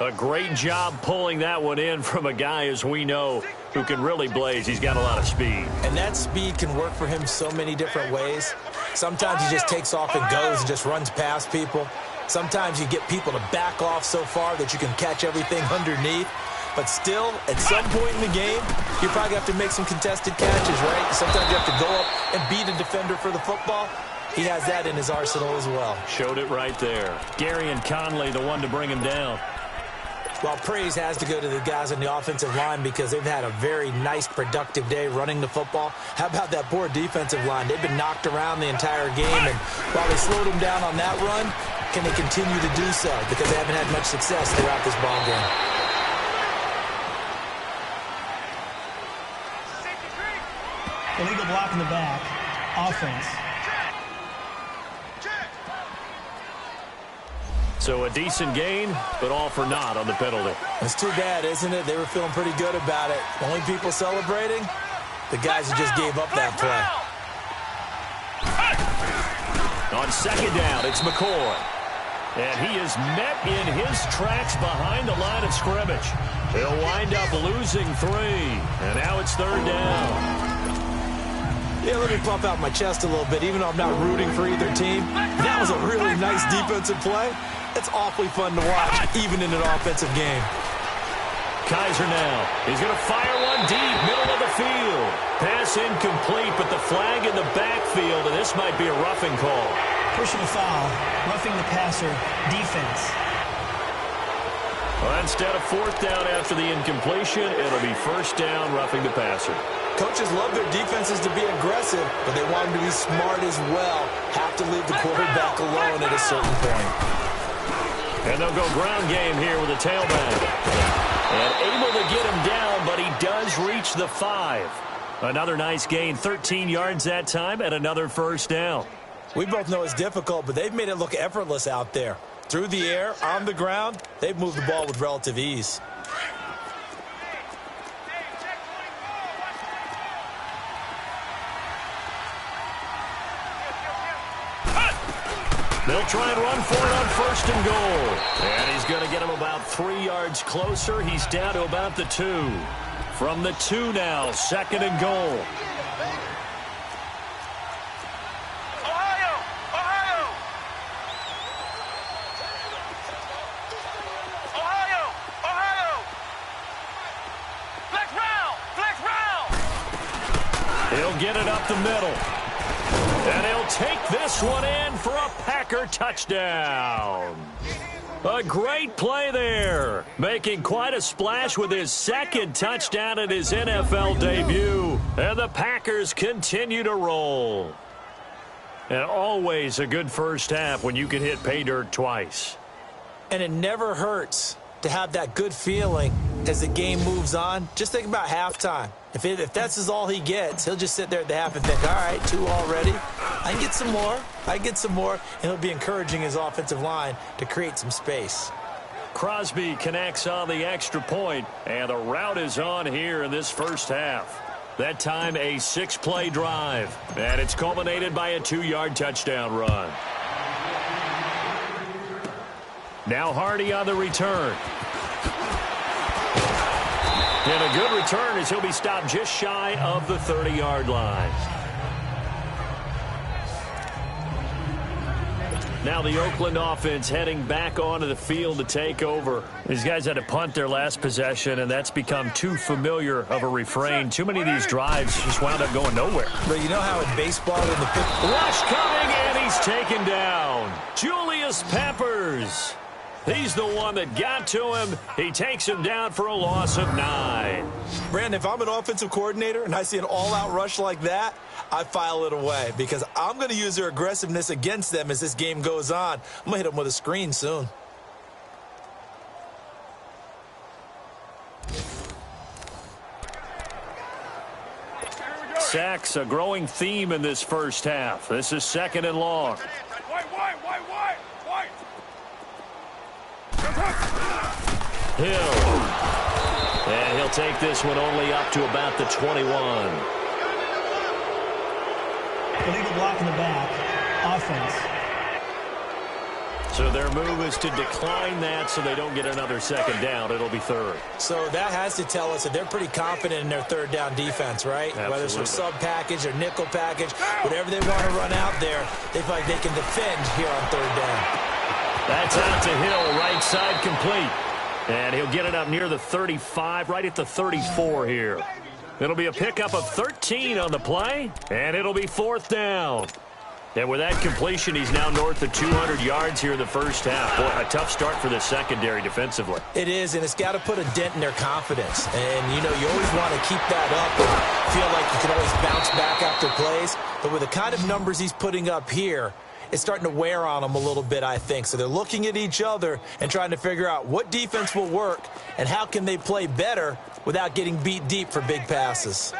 A great job pulling that one in from a guy, as we know, who can really blaze. He's got a lot of speed. And that speed can work for him so many different ways. Sometimes he just takes off and goes and just runs past people. Sometimes you get people to back off so far that you can catch everything underneath. But still, at some point in the game, you probably have to make some contested catches, right? Sometimes you have to go up and beat a defender for the football. He has that in his arsenal as well. Showed it right there. Gary and Conley, the one to bring him down. Well, praise has to go to the guys on the offensive line because they've had a very nice, productive day running the football. How about that poor defensive line? They've been knocked around the entire game, and while they slowed them down on that run, can they continue to do so? Because they haven't had much success throughout this ball game. Illegal block in the back. Offense. So a decent gain, but all for naught on the penalty. It's too bad, isn't it? They were feeling pretty good about it. The only people celebrating, the guys who just gave up that play. On 2nd down, it's McCoy. And he is met in his tracks behind the line of scrimmage. He'll wind up losing 3. And now it's 3rd down. Yeah, let me pump out my chest a little bit, even though I'm not rooting for either team. That was a really nice defensive play. It's awfully fun to watch, even in an offensive game. Kaiser now. He's going to fire one deep, middle of the field. Pass incomplete, but the flag in the backfield, and this might be a roughing call. Pushing a foul, roughing the passer, defense. Well, instead of 4th down after the incompletion, it'll be 1st down, roughing the passer. Coaches love their defenses to be aggressive, but they want them to be smart as well. Have to leave the quarterback alone at a certain point. And they'll go ground game here with a tailback. And able to get him down, but he does reach the 5. Another nice gain, 13 yards that time, and another 1st down. We both know it's difficult, but they've made it look effortless out there. Through the air, on the ground, they've moved the ball with relative ease. They'll try and run for it on 1st and goal. And he's going to get him about 3 yards closer. He's down to about the 2. From the 2 now, 2nd and goal. He'll get it up the middle. And he'll take this one in for a Packer touchdown. A great play there. Making quite a splash with his 2nd touchdown in his NFL debut. And the Packers continue to roll. And always a good first half when you can hit pay dirt twice. And it never hurts to have that good feeling as the game moves on. Just think about halftime. If that's all he gets, he'll just sit there at the half and think, all right, 2 already. I can get some more. I can get some more. And he'll be encouraging his offensive line to create some space. Crosby connects on the extra point, and a rout is on here in this first half. That time a 6-play drive, and it's culminated by a 2-yard touchdown run. Now Hardy on the return. And a good return as he'll be stopped just shy of the 30-yard line. Now the Oakland offense heading back onto the field to take over. These guys had to punt their last possession, and that's become too familiar of a refrain. Too many of these drives just wound up going nowhere. But you know how in baseball, when the rush coming, and he's taken down. Julius Peppers. He's the one that got to him. He takes him down for a loss of 9. Brandon, if I'm an offensive coordinator and I see an all-out rush like that, I file it away because I'm going to use their aggressiveness against them as this game goes on. I'm going to hit them with a screen soon. Sacks, a growing theme in this first half. This is 2nd and long. Hill. And he'll take this one only up to about the 21. Illegal block in the back. Offense. So their move is to decline that so they don't get another 2nd down. It'll be 3rd. So that has to tell us that they're pretty confident in their 3rd down defense, right? Absolutely. Whether it's a sub package or nickel package, whatever they want to run out there, they feel like they can defend here on 3rd down. That's out to Hill, right side complete. And he'll get it up near the 35, right at the 34 here. It'll be a pickup of 13 on the play, and it'll be 4th down. And with that completion, he's now north of 200 yards here in the first half. Boy, a tough start for the secondary defensively. It is, and it's got to put a dent in their confidence. And, you know, you always want to keep that up and feel like you can always bounce back after plays. But with the kind of numbers he's putting up here, it's starting to wear on them a little bit, I think. So they're looking at each other and trying to figure out what defense will work and how can they play better without getting beat deep for big passes.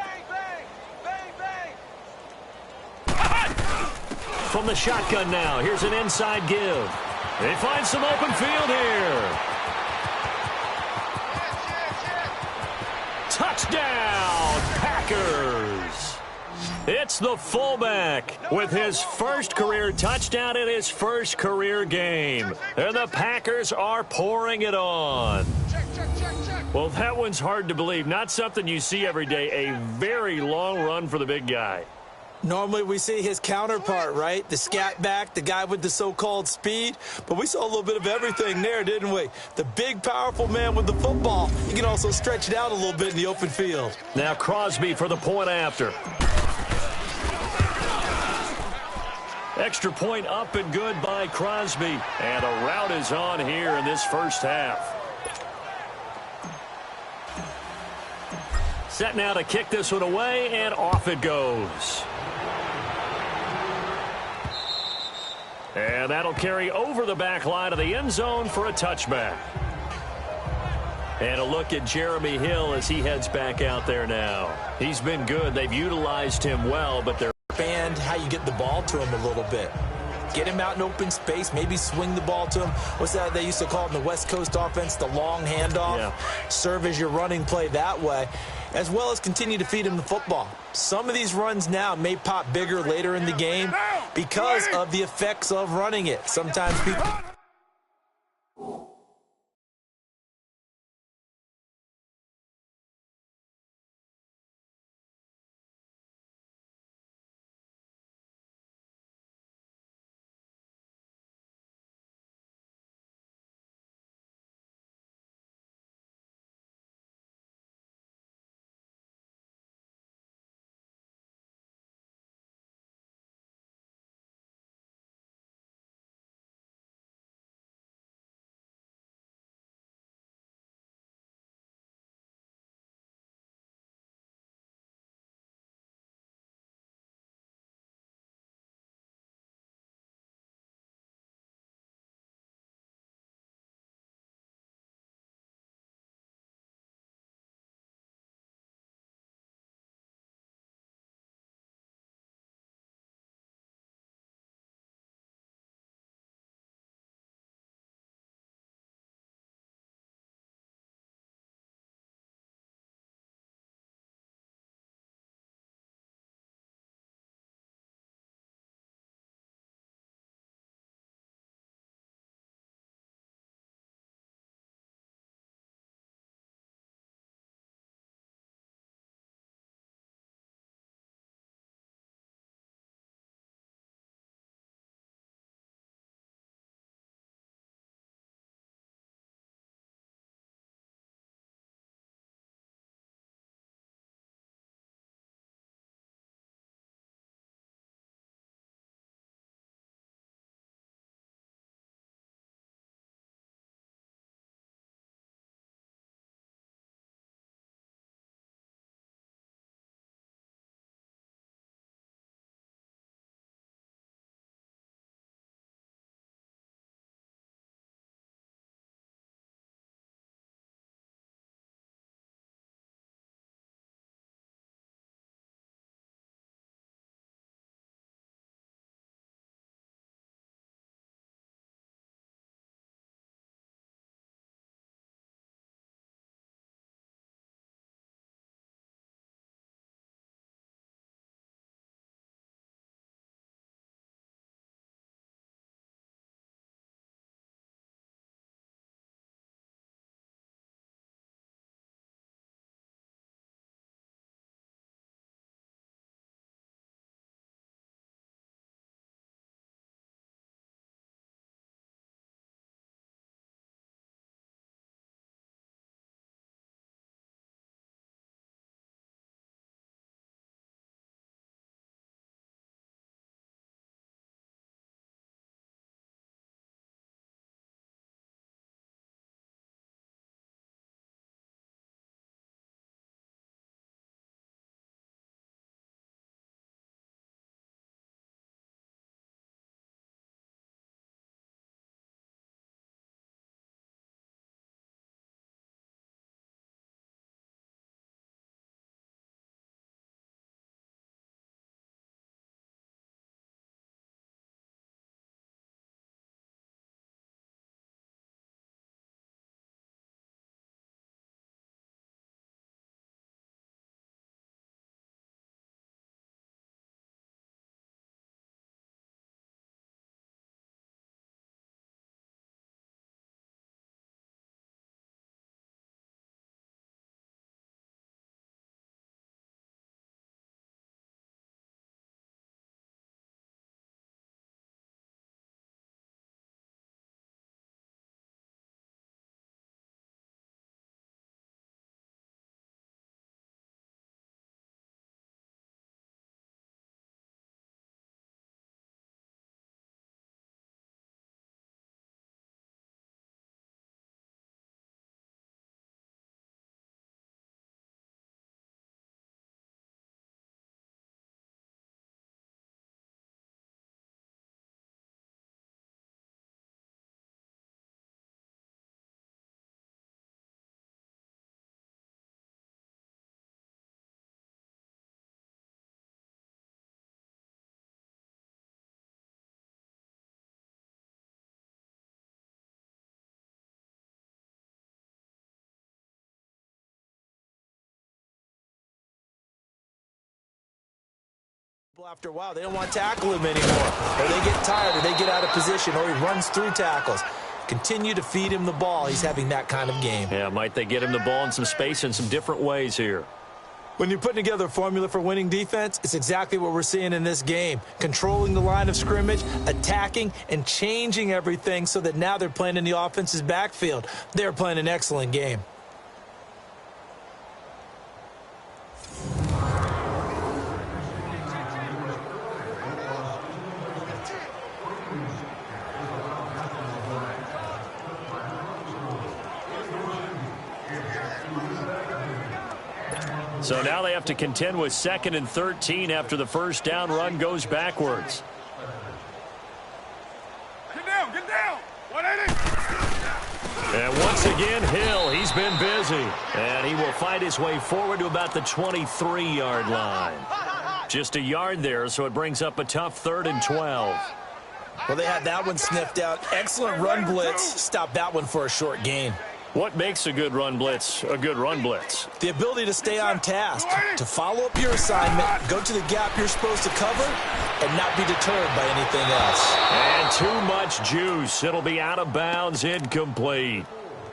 From the shotgun now, here's an inside give. They find some open field here. Touchdown, Packers! It's the fullback with his first career touchdown in his first career game. And the Packers are pouring it on. Well, that one's hard to believe. Not something you see every day. A very long run for the big guy. Normally we see his counterpart, right? The scat back, the guy with the so-called speed. But we saw a little bit of everything there, didn't we? The big, powerful man with the football. He can also stretch it out a little bit in the open field. Now Crosby for the point after. Extra point up and good by Crosby. And a rout is on here in this first half. Set now to kick this one away, and off it goes. And that'll carry over the back line of the end zone for a touchback. And a look at Jeremy Hill as he heads back out there now. He's been good. They've utilized him well, but they're expand how you get the ball to him a little bit. Get him out in open space, maybe swing the ball to him. What's that they used to call it in the West Coast offense, the long handoff? Yeah. Serve as your running play that way, as well as continue to feed him the football. Some of these runs now may pop bigger later in the game because of the effects of running it. Sometimes people After a while, they don't want to tackle him anymore. Or they get tired, or they get out of position, or he runs through tackles. Continue to feed him the ball. He's having that kind of game. Yeah, might they get him the ball in some space in some different ways here. When you're putting together a formula for winning defense, it's exactly what we're seeing in this game. Controlling the line of scrimmage, attacking, and changing everything so that now they're playing in the offense's backfield. They're playing an excellent game. So now they have to contend with 2nd and 13 after the first down run goes backwards. Get down, get down. 180. And once again, Hill, he's been busy. And he will fight his way forward to about the 23-yard line. Just a yard there, so it brings up a tough 3rd and 12. Well, they had that one sniffed out. Excellent run blitz. Stop that one for a short gain. What makes a good run blitz a good run blitz? The ability to stay on task, to follow up your assignment, go to the gap you're supposed to cover, and not be deterred by anything else. And too much juice. It'll be out of bounds, incomplete.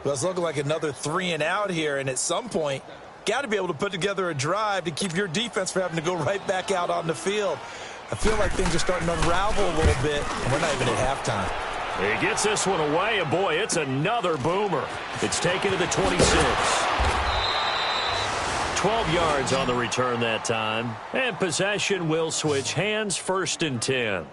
Well, it's looking like another 3 and out here, and at some point, got to be able to put together a drive to keep your defense from having to go right back out on the field. I feel like things are starting to unravel a little bit, and we're not even at halftime. He gets this one away, and boy, it's another boomer. It's taken to the 26. 12 yards on the return that time. And possession will switch hands, 1st and 10.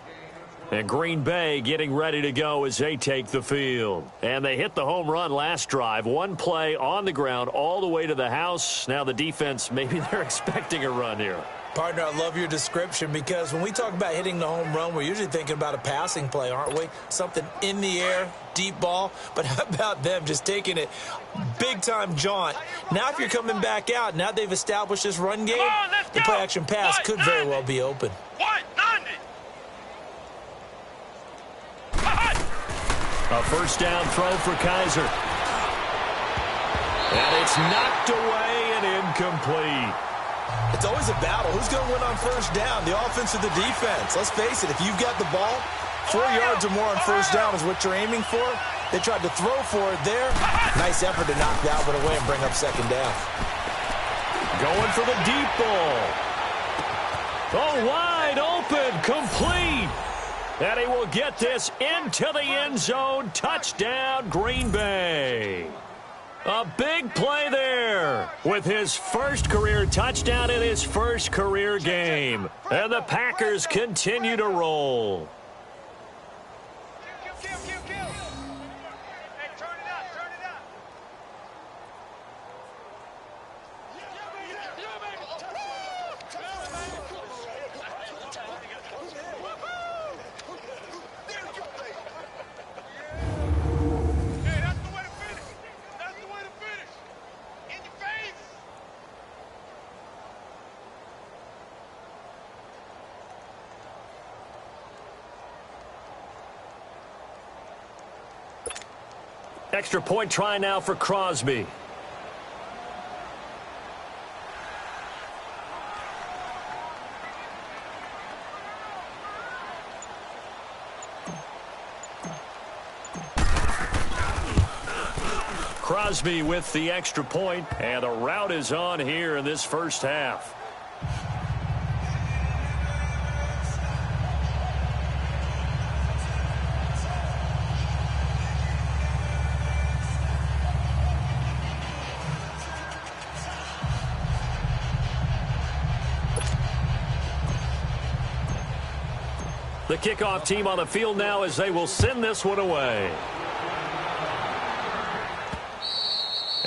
And Green Bay getting ready to go as they take the field. And they hit the home run last drive. One play on the ground all the way to the house. Now the defense, maybe they're expecting a run here. Partner, I love your description because when we talk about hitting the home run, we're usually thinking about a passing play, aren't we? Something in the air, deep ball. But how about them just taking it big-time jaunt? Now if you're coming back out, now they've established this run game, the play-action pass could very well be open. 190. A first down throw for Kaiser. And it's knocked away and incomplete. It's always a battle. Who's going to win on first down, the offense or the defense? Let's face it, if you've got the ball, 4 yards or more on first down is what you're aiming for. They tried to throw for it there. Nice effort to knock that one away and bring up 2nd down. Going for the deep ball. Oh, wide open, complete. And he will get this into the end zone. Touchdown, Green Bay. A big play there with his first career touchdown in his first career game. And the Packers continue to roll. Hey, turn it up, turn it up. Hey, that's the way to finish. That's the way to finish. In your face. Extra point try now for Crosby. Crosby with the extra point, and the route is on here in this first half. The kickoff team on the field now as they will send this one away.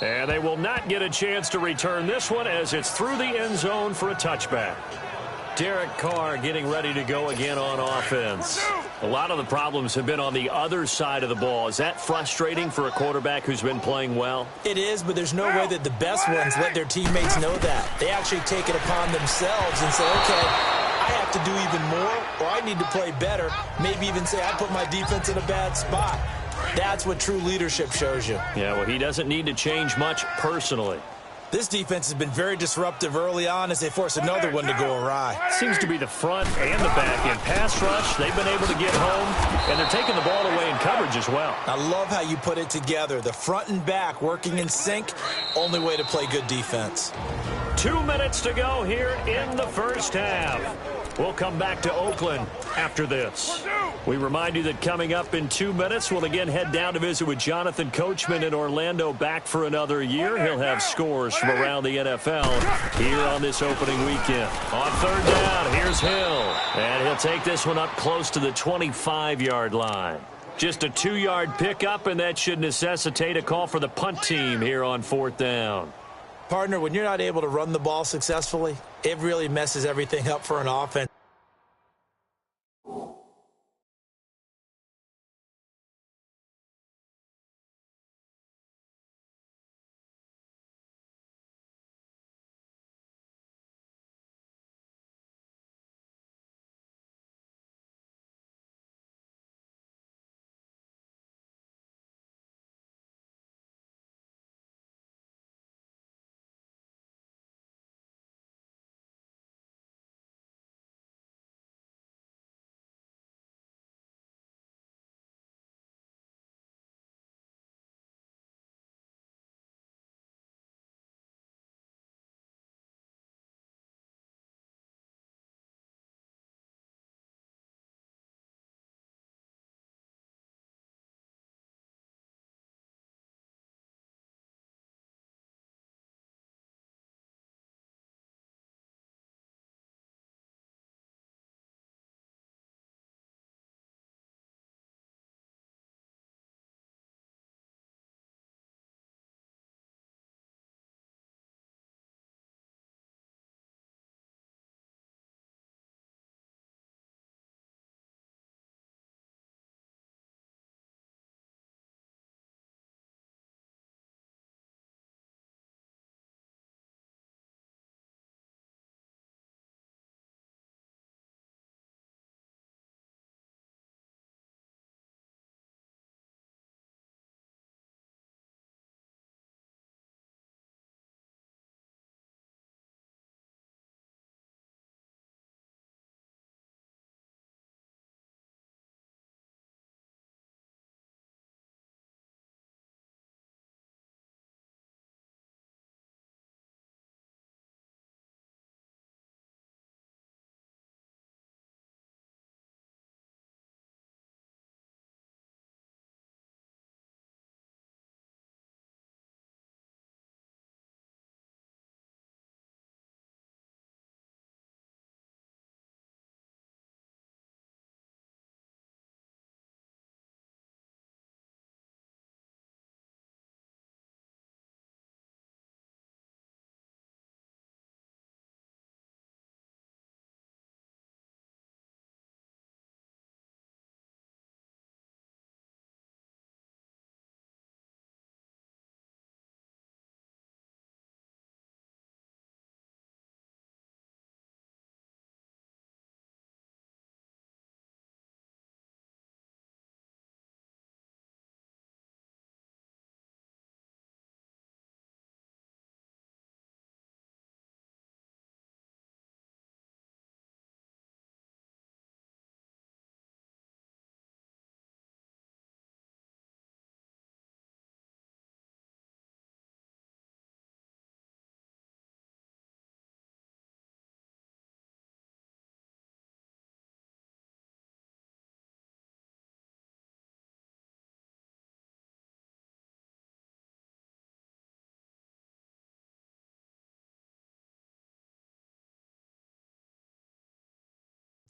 And they will not get a chance to return this one as it's through the end zone for a touchback. Derek Carr getting ready to go again on offense. A lot of the problems have been on the other side of the ball. Is that frustrating for a quarterback who's been playing well? It is, but there's no way that the best ones let their teammates know that. They actually take it upon themselves and say, okay, I have to do even more, or I need to play better. Maybe even say I put my defense in a bad spot. That's what true leadership shows you. Yeah, well, he doesn't need to change much personally. This defense has been very disruptive early on as they force another one to go awry. Seems to be the front and the back end. Pass rush, they've been able to get home, and they're taking the ball away in coverage as well. I love how you put it together. The front and back working in sync, only way to play good defense. 2 minutes to go here in the first half. We'll come back to Oakland after this. We remind you that coming up in 2 minutes, we'll again head down to visit with Jonathan Coachman in Orlando, back for another year. He'll have scores from around the NFL here on this opening weekend. On third down, here's Hill. And he'll take this one up close to the 25-yard line. Just a 2-yard pickup, and that should necessitate a call for the punt team here on fourth down. Partner, when you're not able to run the ball successfully, it really messes everything up for an offense.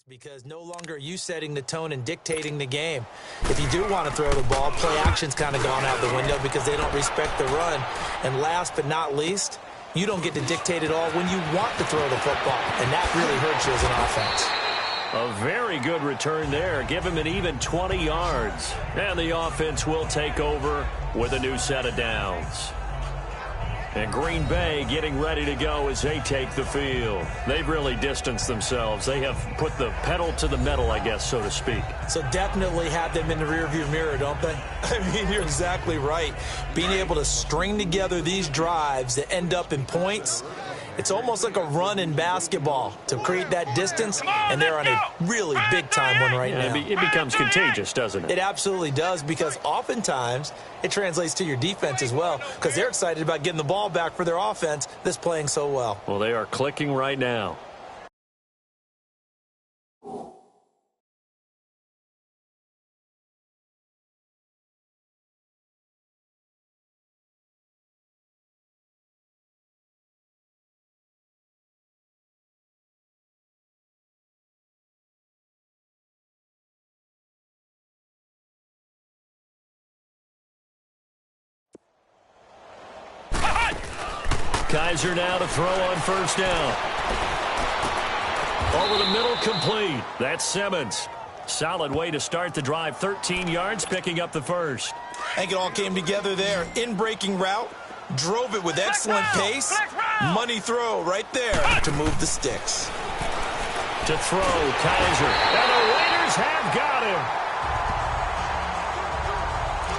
Because no longer are you setting the tone and dictating the game. If you do want to throw the ball, play action's kind of gone out the window because they don't respect the run. And last but not least, you don't get to dictate it all when you want to throw the football. And that really hurts you as an offense. A very good return there. Give him an even 20 yards. And the offense will take over with a new set of downs. And Green Bay getting ready to go as they take the field. They've really distanced themselves. They have put the pedal to the metal, I guess, so to speak. So definitely have them in the rearview mirror, don't they? I mean, you're exactly right. Being able to string together these drives that end up in points, it's almost like a run in basketball to create that distance, and they're on a really big-time one right now. It becomes contagious, doesn't it? It absolutely does, because oftentimes it translates to your defense as well, because they're excited about getting the ball back for their offense that's playing so well. Well, they are clicking right now. Kaiser now to throw on first down. Over the middle, complete. That's Simmons. Solid way to start the drive. 13 yards, picking up the first. I think it all came together there. In-breaking route, drove it with excellent pace. Money throw right there to move the sticks. To throw, Kaiser. And the Raiders have got him.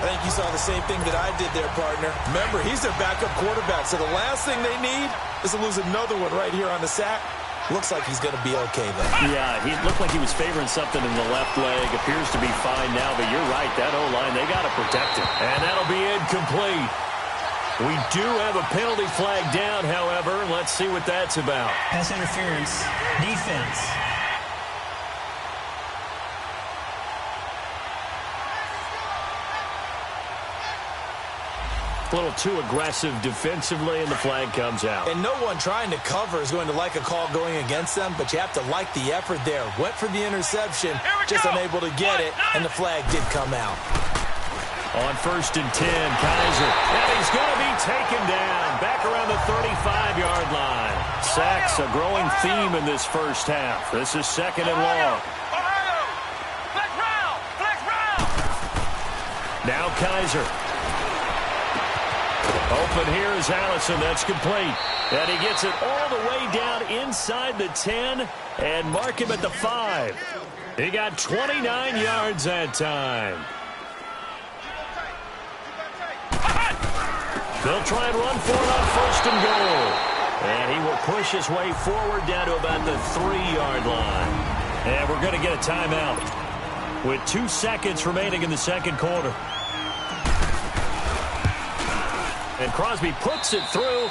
I think you saw the same thing that I did there, partner. Remember, he's their backup quarterback, so the last thing they need is to lose another one right here on the sack. Looks like he's going to be okay, though. Yeah, he looked like he was favoring something in the left leg. Appears to be fine now, but you're right. That O-line, they got to protect him. And that'll be incomplete. We do have a penalty flag down, however. Let's see what that's about. Pass interference. Defense. A little too aggressive defensively, and the flag comes out. And no one trying to cover is going to like a call going against them, but you have to like the effort there. Went for the interception, just unable to get it, and the flag did come out. On 1st and 10, Kaiser. And he's going to be taken down. Back around the 35-yard line. Sacks, a growing theme in this first half. This is 2nd and long. Now Kaiser. Open here is Allison. That's complete. And he gets it all the way down inside the 10 and mark him at the 5. He got 29 yards that time. They'll try and run for it on 1st and goal. And he will push his way forward down to about the 3-yard line. And we're going to get a timeout with 2 seconds remaining in the second quarter. And Crosby puts it through.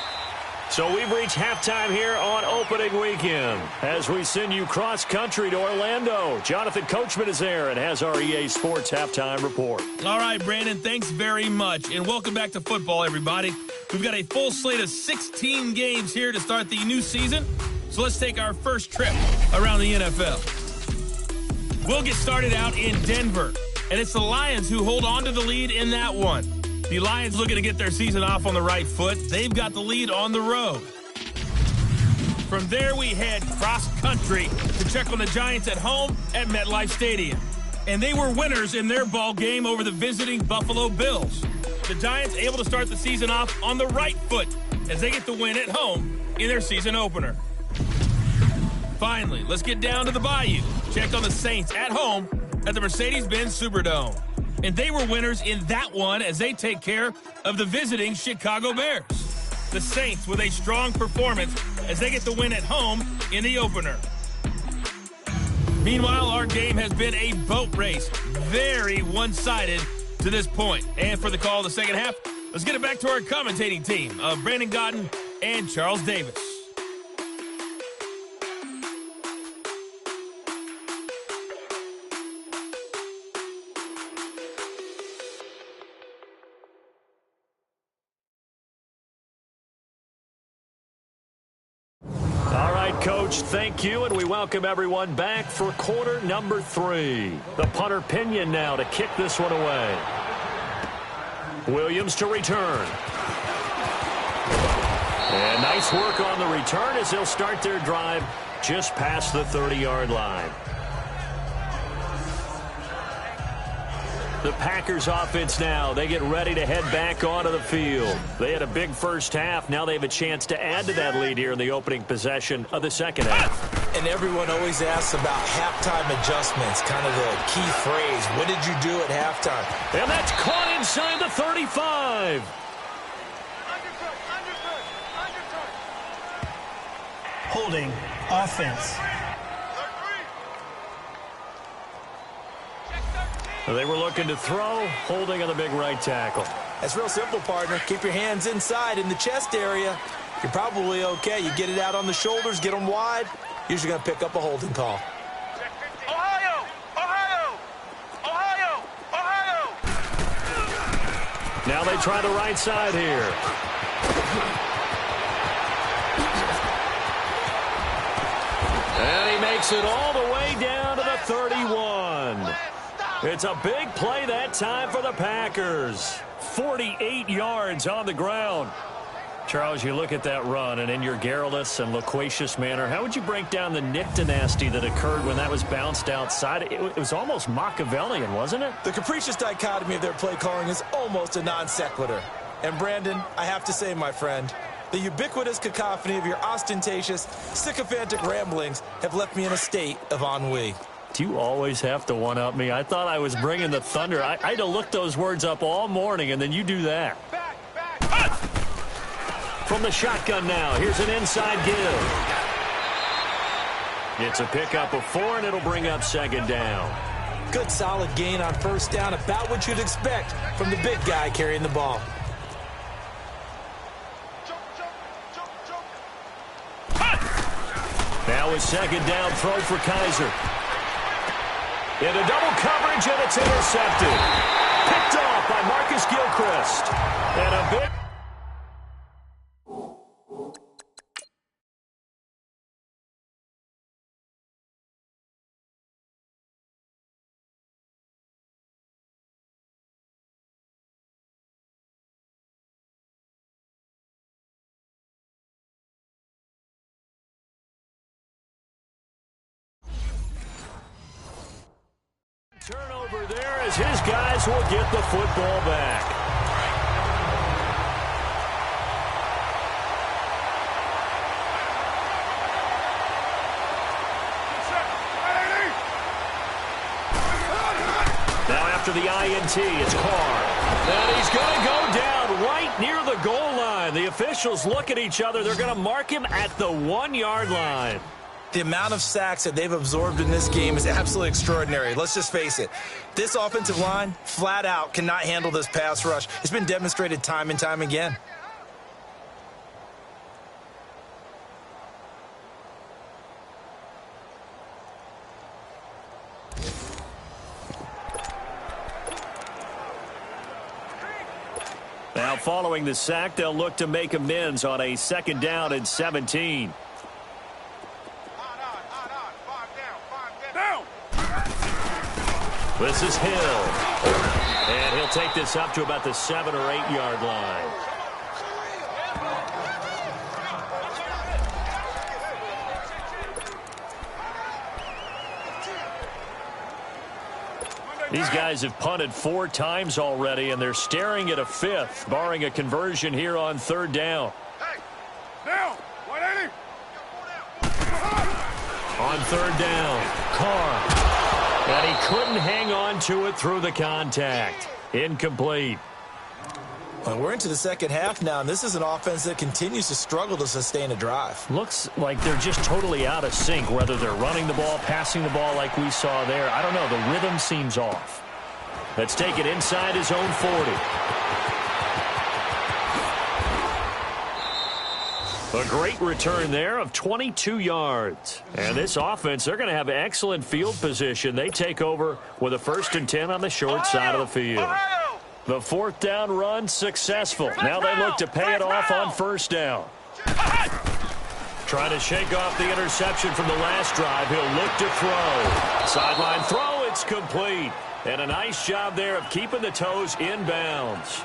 So we've reached halftime here on opening weekend as we send you cross-country to Orlando. Jonathan Coachman is there and has our EA Sports halftime report. All right, Brandon, thanks very much. And welcome back to football, everybody. We've got a full slate of 16 games here to start the new season. So let's take our first trip around the NFL. We'll get started out in Denver. And it's the Lions who hold on to the lead in that one. The Lions looking to get their season off on the right foot. They've got the lead on the road. From there, we head cross-country to check on the Giants at home at MetLife Stadium. And they were winners in their ball game over the visiting Buffalo Bills. The Giants able to start the season off on the right foot as they get the win at home in their season opener. Finally, let's get down to the Bayou. Check on the Saints at home at the Mercedes-Benz Superdome. And they were winners in that one as they take care of the visiting Chicago Bears. The Saints with a strong performance as they get the win at home in the opener. Meanwhile, our game has been a boat race. Very one-sided to this point. And for the call of the second half, let's get it back to our commentating team of Brandon Godden and Charles Davis. Coach, thank you, and we welcome everyone back for quarter number 3. The punter Pinion now to kick this one away. Williams to return. And nice work on the return as they'll start their drive just past the 30-yard line. The Packers offense now, they get ready to head back onto the field. They had a big first half. Now they have a chance to add to that lead here in the opening possession of the second half. And everyone always asks about halftime adjustments, kind of the key phrase. What did you do at halftime? And that's caught inside the 35. Holding offense. They were looking to throw, holding on the big right tackle. That's real simple, partner. Keep your hands inside in the chest area. You're probably okay. You get it out on the shoulders, get them wide. Usually going to pick up a holding call. Ohio! Ohio! Ohio! Ohio! Now they try the right side here. And he makes it all the way down to the 31. It's a big play that time for the Packers. 48 yards on the ground. Charles, you look at that run, and in your garrulous and loquacious manner, how would you break down the nick-dynasty that occurred when that was bounced outside? It was almost Machiavellian, wasn't it? The capricious dichotomy of their play calling is almost a non sequitur. And Brandon, I have to say, my friend, the ubiquitous cacophony of your ostentatious, sycophantic ramblings have left me in a state of ennui. Do you always have to one-up me? I thought I was bringing the thunder. I had to look those words up all morning, and then you do that. From the shotgun now, here's an inside give. It's a pickup of 4, and it'll bring up second down. Good solid gain on first down, about what you'd expect from the big guy carrying the ball. Now a second down throw for Kaiser. Into double coverage, and it's intercepted. Picked off by Marcus Gilchrist. And a big... Turnover there as his guys will get the football back. Now after the INT, it's Carr. And he's going to go down right near the goal line. The officials look at each other. They're going to mark him at the 1-yard line. The amount of sacks that they've absorbed in this game is absolutely extraordinary. Let's just face it. This offensive line, flat out, cannot handle this pass rush. It's been demonstrated time and time again. Now following the sack, they'll look to make amends on a second down and 17. This is Hill. And he'll take this up to about the 7- or 8-yard line. These guys have punted 4 times already, and they're staring at a 5th, barring a conversion here on 3rd down. On 3rd down, Carr. And he couldn't hang on to it through the contact. Incomplete. Well, we're into the second half now, and this is an offense that continues to struggle to sustain a drive. Looks like they're just totally out of sync, whether they're running the ball, passing the ball like we saw there. I don't know. The rhythm seems off. Let's take it inside his own 40. A great return there of 22 yards. And this offense, they're going to have excellent field position. They take over with a 1st and 10 on the short side of the field. The 4th down run successful. Now they look to pay it off on 1st down. Trying to shake off the interception from the last drive. He'll look to throw. Sideline throw, it's complete. And a nice job there of keeping the toes inbounds.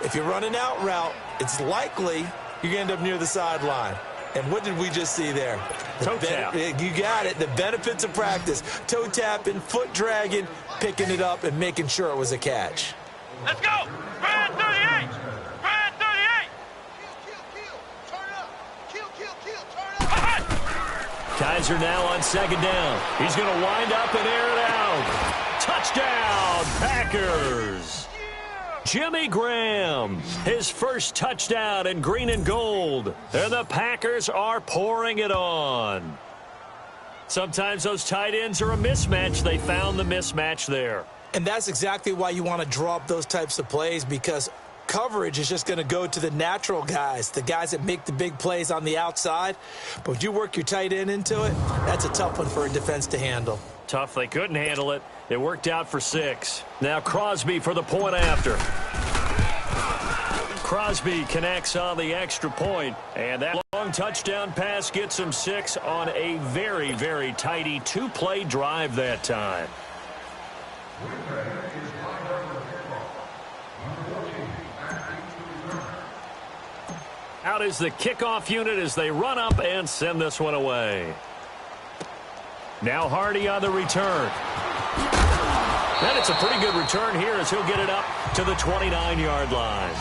If you're running out route, it's likely you're going to end up near the sideline. And what did we just see there? Toe tap. You got it. The benefits of practice. Toe tapping, foot dragging, picking it up, and making sure it was a catch. Let's go! Brad 38! Brad 38! Kaiser now on second down. He's going to wind up and air it out. Touchdown, Packers! Jimmy Graham, his first touchdown in green and gold. And the Packers are pouring it on. Sometimes those tight ends are a mismatch. They found the mismatch there. And that's exactly why you want to draw up those types of plays, because coverage is just going to go to the natural guys, the guys that make the big plays on the outside. But if you work your tight end into it, that's a tough one for a defense to handle. Tough. They couldn't handle it. It worked out for 6. Now Crosby for the point after. Crosby connects on the extra point, and that long touchdown pass gets him 6 on a very, very tidy 2-play drive that time. Out is the kickoff unit as they run up and send this one away. Now Hardy on the return. And it's a pretty good return here as he'll get it up to the 29-yard line.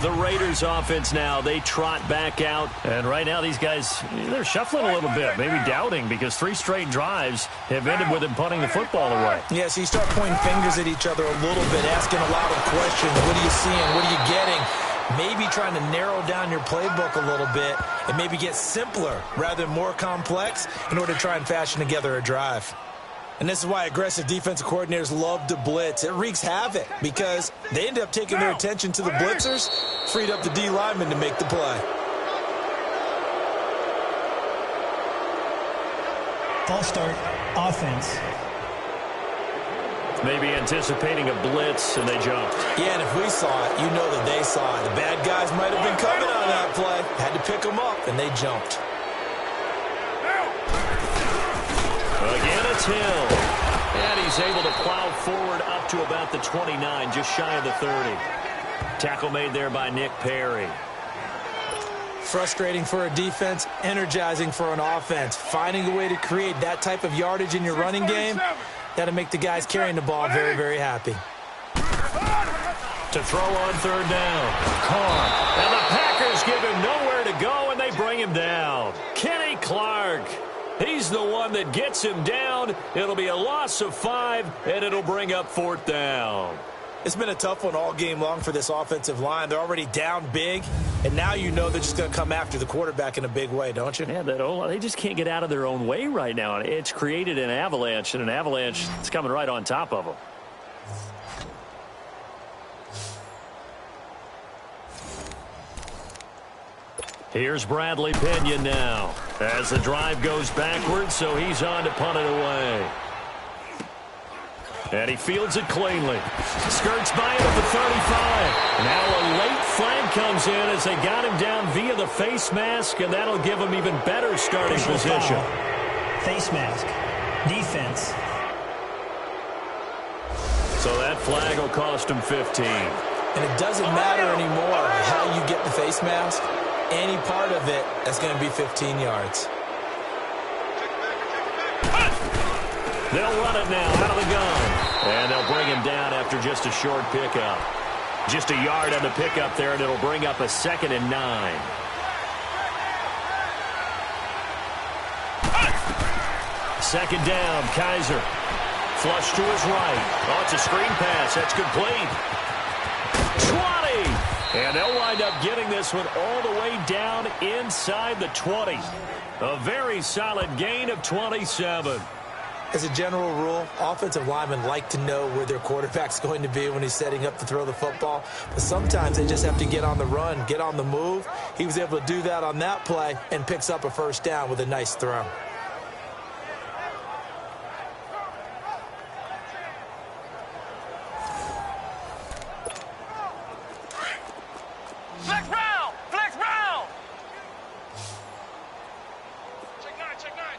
The Raiders offense now, they trot back out. And right now these guys, they're shuffling a little bit, maybe doubting, because 3 straight drives have ended with them punting the football away. Yeah, so you start pointing fingers at each other a little bit, asking a lot of questions. What are you seeing? What are you getting? Maybe trying to narrow down your playbook a little bit and maybe get simpler rather than more complex in order to try and fashion together a drive. And this is why aggressive defensive coordinators love to blitz. It wreaks havoc because they end up taking their attention to the blitzers, freed up the D lineman to make the play. False start, offense. Maybe anticipating a blitz, and they jumped. Yeah, and if we saw it, you know that they saw it. The bad guys might have been coming on that play. Had to pick them up, and they jumped. Again, it's Hill. And he's able to plow forward up to about the 29, just shy of the 30. Tackle made there by Nick Perry. Frustrating for a defense, energizing for an offense. Finding a way to create that type of yardage in your running game, that'll make the guys carrying the ball very, very happy. To throw on third down. Carr. And the Packers give him nowhere to go, and they bring him down. Kenny Clark. He's the one that gets him down. It'll be a loss of 5, and it'll bring up 4th down. It's been a tough one all game long for this offensive line. They're already down big, and now you know they're just going to come after the quarterback in a big way, don't you? Yeah, they just can't get out of their own way right now. It's created an avalanche, and an avalanche is coming right on top of them. Here's Bradley Pinion now as the drive goes backwards, so he's on to punt it away. And he fields it cleanly. Skirts by him at the 35. Now a late flag comes in as they got him down via the face mask, and that'll give him even better starting position. Face mask. Defense. So that flag will cost him 15. And it doesn't matter anymore how you get the face mask. Any part of it, that's going to be 15 yards. They'll run it now out of the gun. And they'll bring him down after just a short pickup. Just a yard on the pickup there, and it'll bring up a 2nd and 9. Second down, Kaiser. Flush to his right. Oh, it's a screen pass. That's complete. 20! And they'll wind up getting this one all the way down inside the 20. A very solid gain of 27. As a general rule, offensive linemen like to know where their quarterback's going to be when he's setting up to throw the football. But sometimes they just have to get on the run, get on the move. He was able to do that on that play and picks up a first down with a nice throw. Flex round! Flex round! Check nine.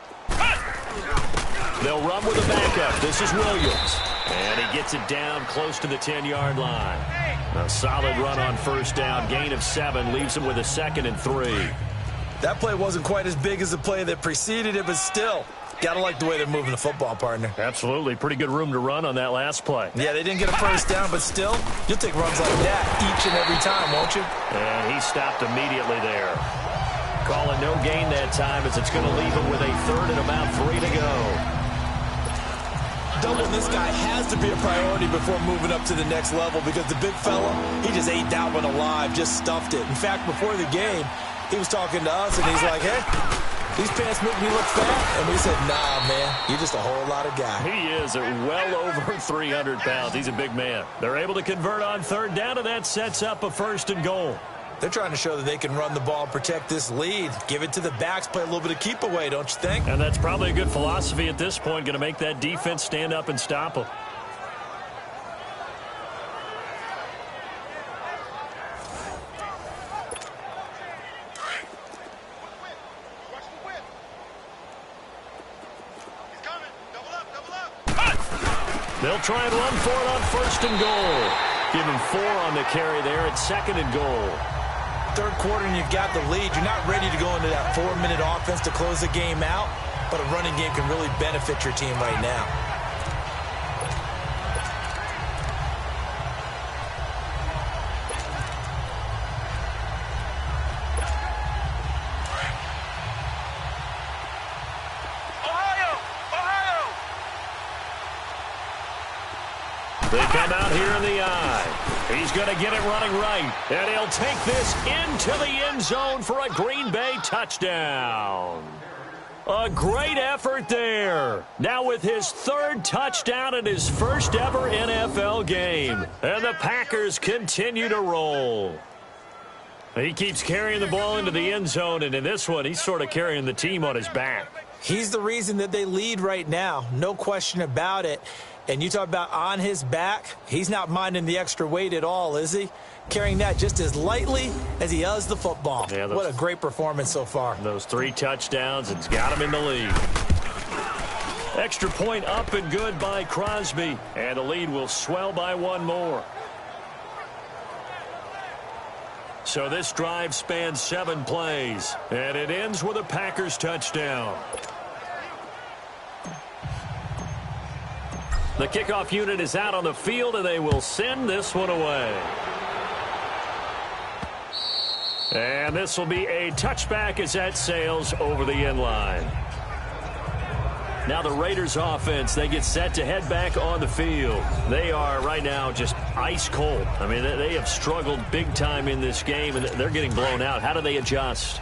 They'll run with a backup. This is Williams. And he gets it down close to the 10-yard line. A solid run on first down. Gain of 7 leaves him with a 2nd and 3. That play wasn't quite as big as the play that preceded it, but still, gotta like the way they're moving the football, partner. Absolutely. Pretty good room to run on that last play. Yeah, they didn't get a first down, but still, you'll take runs like that each and every time, won't you? And he stopped immediately there. Calling no gain that time as it's going to leave him with a 3rd and about 3 to go. Doubling this guy has to be a priority before moving up to the next level because the big fella, he just ate that one alive, just stuffed it. In fact, before the game, he was talking to us, and he's like, hey, these pants make me look fat. And we said, nah, man, you're just a whole lot of guy. He is at well over 300 pounds. He's a big man. They're able to convert on 3rd down, and that sets up a 1st and goal. They're trying to show that they can run the ball and protect this lead. Give it to the backs, play a little bit of keep away, don't you think? And that's probably a good philosophy at this point, going to make that defense stand up and stop them. They'll try and run for it on 1st and goal. Give him 4 on the carry there at 2nd and goal. 3rd quarter and you've got the lead. You're not ready to go into that 4-minute offense to close the game out, but a running game can really benefit your team right now. They come out here in the eye. He's going to get it running right. And he'll take this into the end zone for a Green Bay touchdown. A great effort there. Now with his 3rd touchdown in his first ever NFL game. And the Packers continue to roll. He keeps carrying the ball into the end zone. And in this one, he's sort of carrying the team on his back. He's the reason that they lead right now. No question about it. And you talk about on his back, he's not minding the extra weight at all, is he? Carrying that just as lightly as he does the football. Yeah, what a great performance so far. Those 3 touchdowns, it's got him in the lead. Extra point up and good by Crosby. And the lead will swell by 1 more. So this drive spans 7 plays. And it ends with a Packers touchdown. The kickoff unit is out on the field, and they will send this one away. And this will be a touchback as that sails over the end line. Now the Raiders offense, they get set to head back on the field. They are right now just ice cold. I mean, they have struggled big time in this game, and they're getting blown out. How do they adjust?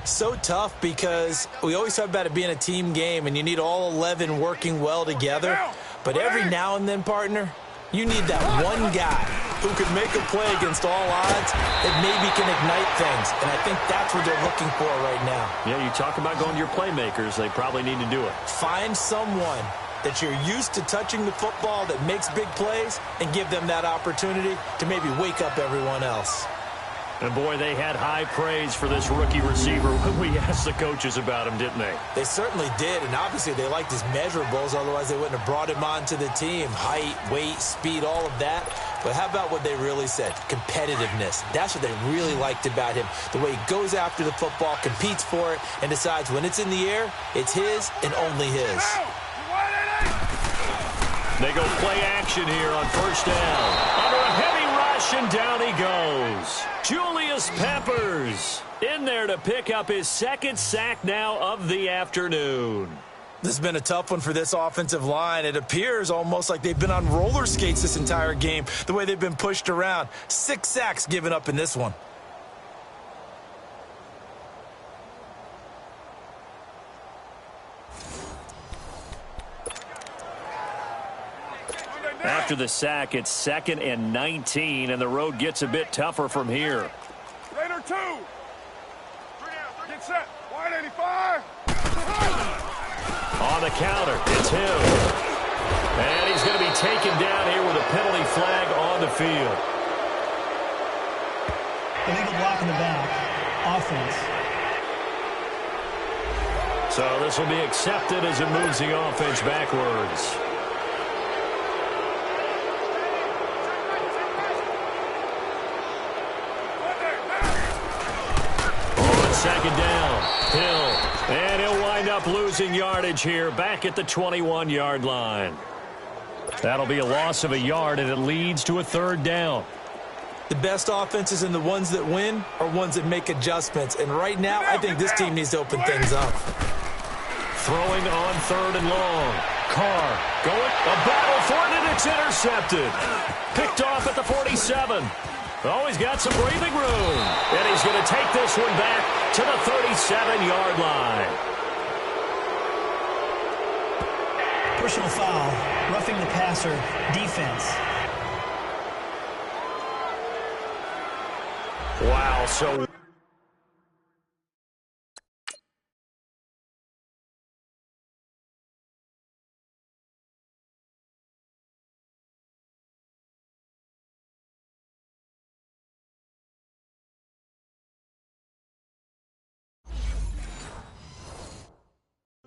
So tough because we always talk about it being a team game, and you need all 11 working well together. But every now and then, partner, you need that one guy who can make a play against all odds that maybe can ignite things. And I think that's what they're looking for right now. Yeah, you talk about going to your playmakers. They probably need to do it. Find someone that you're used to touching the football that makes big plays and give them that opportunity to maybe wake up everyone else. And, boy, they had high praise for this rookie receiver when we asked the coaches about him, didn't they? They certainly did, and obviously they liked his measurables. Otherwise, they wouldn't have brought him onto the team. Height, weight, speed, all of that. But how about what they really said? Competitiveness. That's what they really liked about him. The way he goes after the football, competes for it, and decides when it's in the air, it's his and only his. They go play action here on 1st down. Under a heavy rush, and down he goes. Julius Peppers in there to pick up his 2nd sack now of the afternoon. This has been a tough one for this offensive line. It appears almost like they've been on roller skates this entire game, the way they've been pushed around. 6 sacks given up in this one. After the sack, it's 2nd and 19, and the road gets a bit tougher from here. Raider 2. Get set. Wide 85. On the counter, it's him. And he's going to be taken down here with a penalty flag on the field. Illegal block in the back. Offense. So this will be accepted as it moves the offense backwards. up losing yardage here back at the 21-yard line. That'll be a loss of a yard, and it leads to a third down. The best offenses and the ones that win are ones that make adjustments. And right now, I think this team needs to open things up. Throwing on third and long. Carr going. A battle for it, and it's intercepted. Picked off at the 47. Oh, he's got some breathing room. And he's going to take this one back to the 37-yard line. Personal foul, roughing the passer, defense. Wow, so...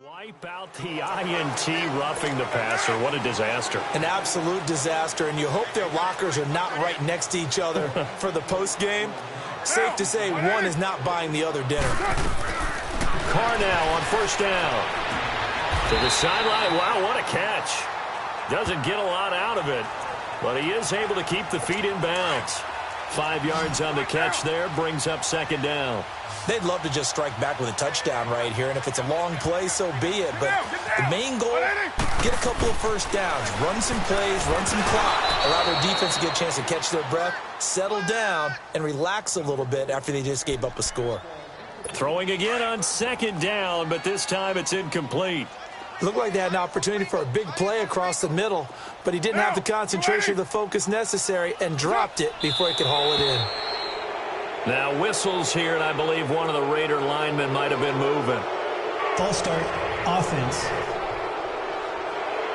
Wipe out the INT, roughing the passer. What a disaster. An absolute disaster, and you hope their lockers are not right next to each other for the postgame. Safe to say one is not buying the other dinner. Carr now on first down. To the sideline. Wow, what a catch. Doesn't get a lot out of it, but he is able to keep the feet in bounds. 5 yards on the catch there, brings up second down. They'd love to just strike back with a touchdown right here, and if it's a long play, so be it. But the main goal, get a couple of first downs, run some plays, run some clock, allow their defense to get a chance to catch their breath, settle down, and relax a little bit after they just gave up a score. Throwing again on second down, but this time it's incomplete. It looked like they had an opportunity for a big play across the middle, but he didn't have the concentration or the focus necessary and dropped it before he could haul it in. Now whistles here, and I believe one of the Raider linemen might have been moving. False start, offense.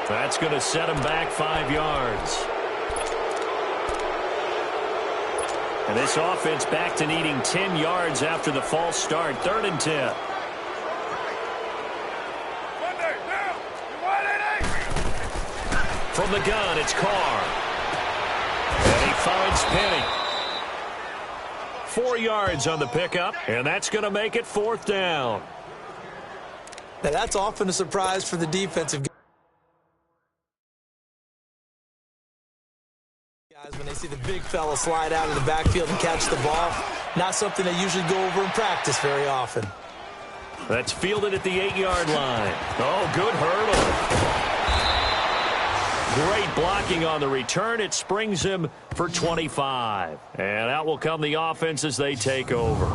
That's going to set him back 5 yards. And this offense back to needing 10 yards after the false start. 3rd and 10. From the gun, it's Carr. And he finds Penny. 4 yards on the pickup, and that's going to make it 4th down. Now, that's often a surprise for the defensive guys when they see the big fella slide out of the backfield and catch the ball. Not something they usually go over in practice very often. That's fielded at the 8-yard line. Oh, good hurdle. Great blocking on the return. It springs him for 25. And out will come the offense as they take over.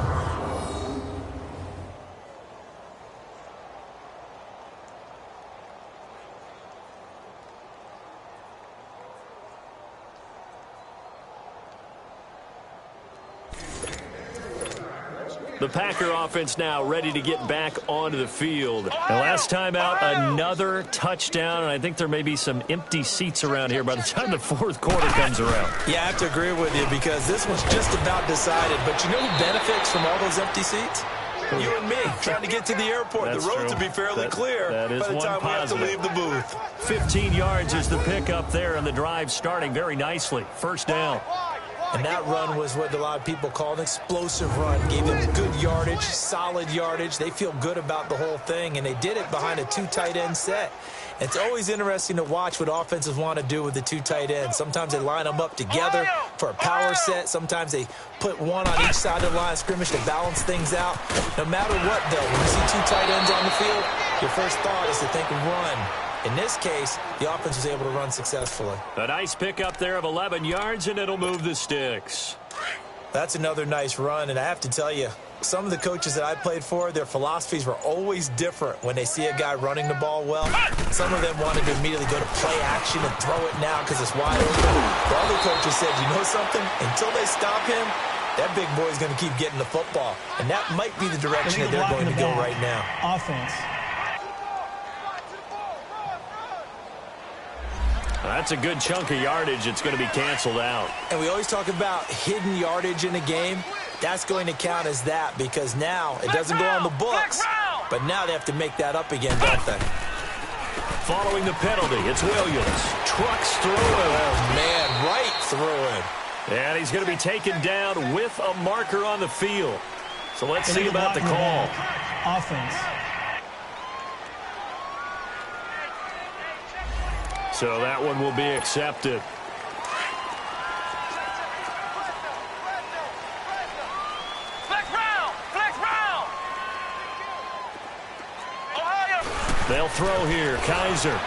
The Packer offense now ready to get back onto the field. And last time out, another touchdown, and I think there may be some empty seats around here by the time the 4th quarter comes around. Yeah, I have to agree with you because this one's just about decided. But you know who benefits from all those empty seats? You and me, trying to get to the airport. That's the road true. to be fairly clear by the time we have to leave the booth. 15 yards is the pickup there, and the drive starting very nicely. 1st down. And that run was what a lot of people call an explosive run. Gave them good yardage, solid yardage. They feel good about the whole thing, and they did it behind a 2 tight end set. It's always interesting to watch what offenses want to do with the 2 tight ends. Sometimes they line them up together for a power set. Sometimes they put one on each side of the line of scrimmage to balance things out. No matter what, though, when you see 2 tight ends on the field, your first thought is to think run. In this case, the offense was able to run successfully. A nice pickup there of 11 yards, and it'll move the sticks. That's another nice run, and I have to tell you, some of the coaches that I played for, their philosophies were always different when they see a guy running the ball well. Some of them wanted to immediately go to play action and throw it now because it's wide open. The other coaches said, you know something? Until they stop him, that big boy's going to keep getting the football. And that might be the direction that they're going to go right now. Offense. That's a good chunk of yardage. It's going to be canceled out. And we always talk about hidden yardage in a game. That's going to count as that because now it doesn't go on the books, but now they have to make that up again, don't they? Following the penalty, it's Williams. Trucks through him. Oh, man, right through him. And he's going to be taken down with a marker on the field. So let's see about the call. Offense. So that one will be accepted. They'll throw here. Kaiser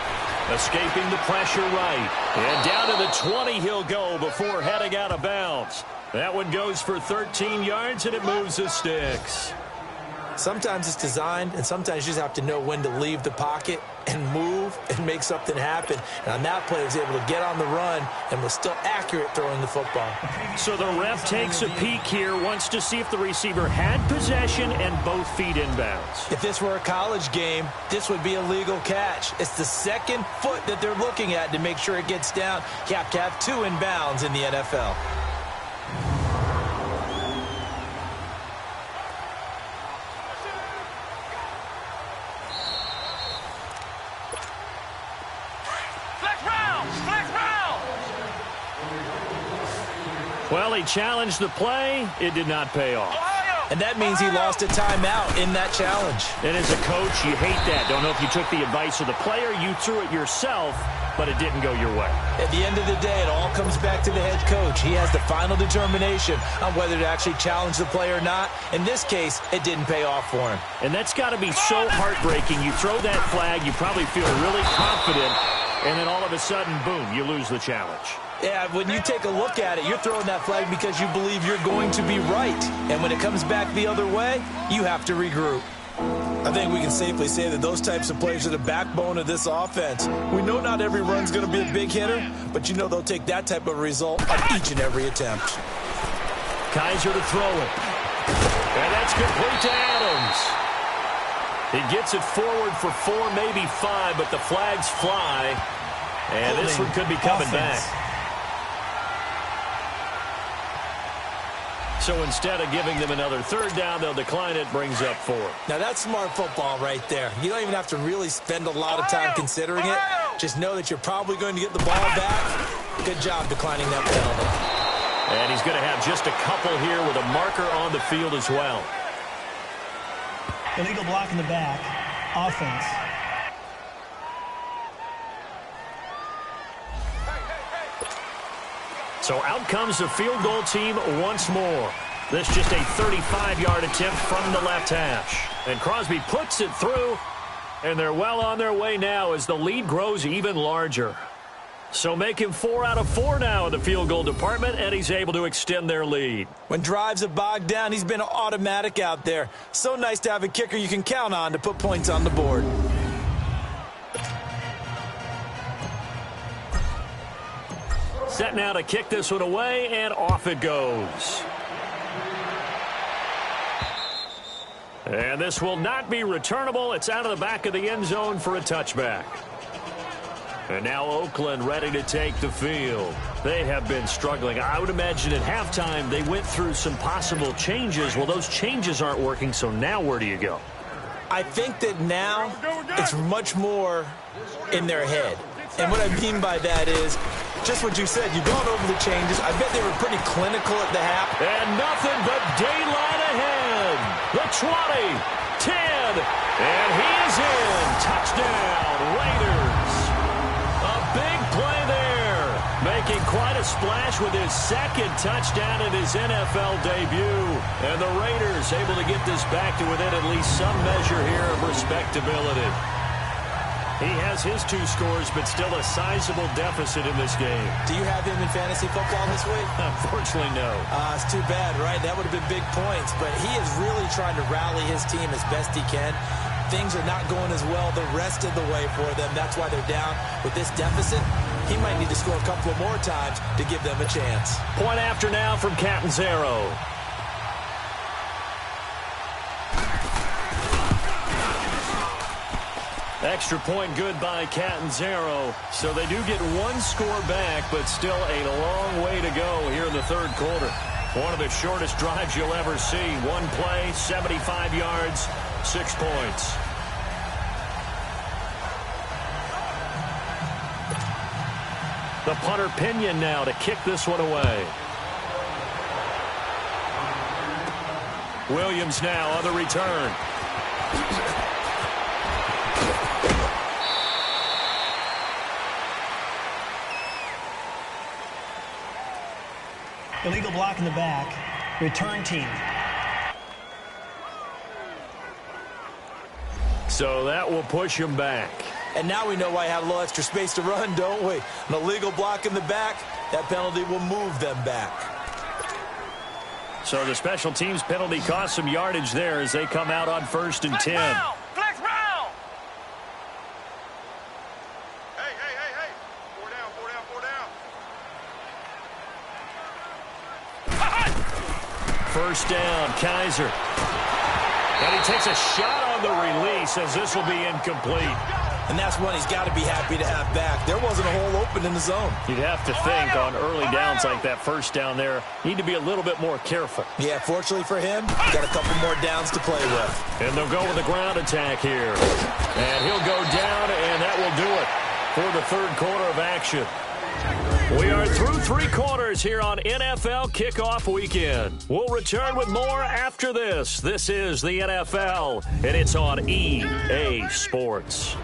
escaping the pressure right. And down to the 20 he'll go before heading out of bounds. That one goes for 13 yards, and it moves the sticks. Sometimes it's designed, and sometimes you just have to know when to leave the pocket and move and make something happen. And on that play, he was able to get on the run and was still accurate throwing the football. So the ref takes a peek here, wants to see if the receiver had possession and both feet inbounds. If this were a college game, this would be a legal catch. It's the second foot that they're looking at to make sure it gets down. You have to have two inbounds in the NFL. Well, he challenged the play. It did not pay off. And that means he lost a timeout in that challenge. And as a coach, you hate that. Don't know if you took the advice of the player, you threw it yourself, but it didn't go your way. At the end of the day, it all comes back to the head coach. He has the final determination on whether to actually challenge the play or not. In this case, it didn't pay off for him. And that's got to be so heartbreaking. You throw that flag, you probably feel really confident, and then all of a sudden, boom, you lose the challenge. Yeah, when you take a look at it, you're throwing that flag because you believe you're going to be right. And when it comes back the other way, you have to regroup. I think we can safely say that those types of plays are the backbone of this offense. We know not every run's going to be a big hitter, but you know they'll take that type of result on each and every attempt. Kaiser to throw it. And that's complete to Adams. He gets it forward for 4, maybe 5, but the flags fly. And this one could be coming back. So instead of giving them another third down, they'll decline it, brings up 4. Now that's smart football right there. You don't even have to really spend a lot of time considering it. Just know that you're probably going to get the ball back. Good job declining that penalty. And he's going to have just a couple here with a marker on the field as well. Illegal block in the back. Offense. So out comes the field goal team once more. This just a 35-yard attempt from the left hash. And Crosby puts it through, and they're well on their way now as the lead grows even larger. So make him 4 out of 4 now in the field goal department, and he's able to extend their lead. When drives have bogged down, he's been automatic out there. So nice to have a kicker you can count on to put points on the board. Set now to kick this one away, and off it goes. And this will not be returnable. It's out of the back of the end zone for a touchback. And now Oakland ready to take the field. They have been struggling. I would imagine at halftime they went through some possible changes. Well, those changes aren't working, so now where do you go? I think that now it's much more in their head. And what I mean by that is just what you said. You've gone over the changes. I bet they were pretty clinical at the half. And nothing but daylight ahead. The 20, 10, and he is in. Touchdown, Raiders. A big play there. Making quite a splash with his second touchdown in his NFL debut. And the Raiders able to get this back to within at least some measure here of respectability. He has his 2 scores, but still a sizable deficit in this game. Do you have him in fantasy football this week? Unfortunately, no. It's too bad, right? That would have been big points. But he is really trying to rally his team as best he can. Things are not going as well the rest of the way for them. That's why they're down with this deficit. He might need to score a couple of more times to give them a chance. Point after now from Catanzaro. Extra point good by Catanzaro. So they do get 1 score back, but still a long way to go here in the third quarter. One of the shortest drives you'll ever see. 1 play, 75 yards, 6 points. The punter Pinion now to kick this one away. Williams now on the return. block in the back. Return team. So that will push him back. And now we know why I have a little extra space to run, don't we? An illegal block in the back, that penalty will move them back. So the special teams penalty cost some yardage there as they come out on 1st and 10. Flex round. Hey. 4 down. First down, Kaiser. And he takes a shot on the release as this will be incomplete. And that's one he's got to be happy to have back. There wasn't a hole open in the zone. You'd have to think on early downs like that first down there, need to be a little bit more careful. Yeah, fortunately for him, got a couple more downs to play with. And they'll go with the ground attack here. And he'll go down, and that will do it for the third quarter of action. We are through 3 quarters here on NFL Kickoff Weekend. We'll return with more after this. This is the NFL, and it's on EA Sports.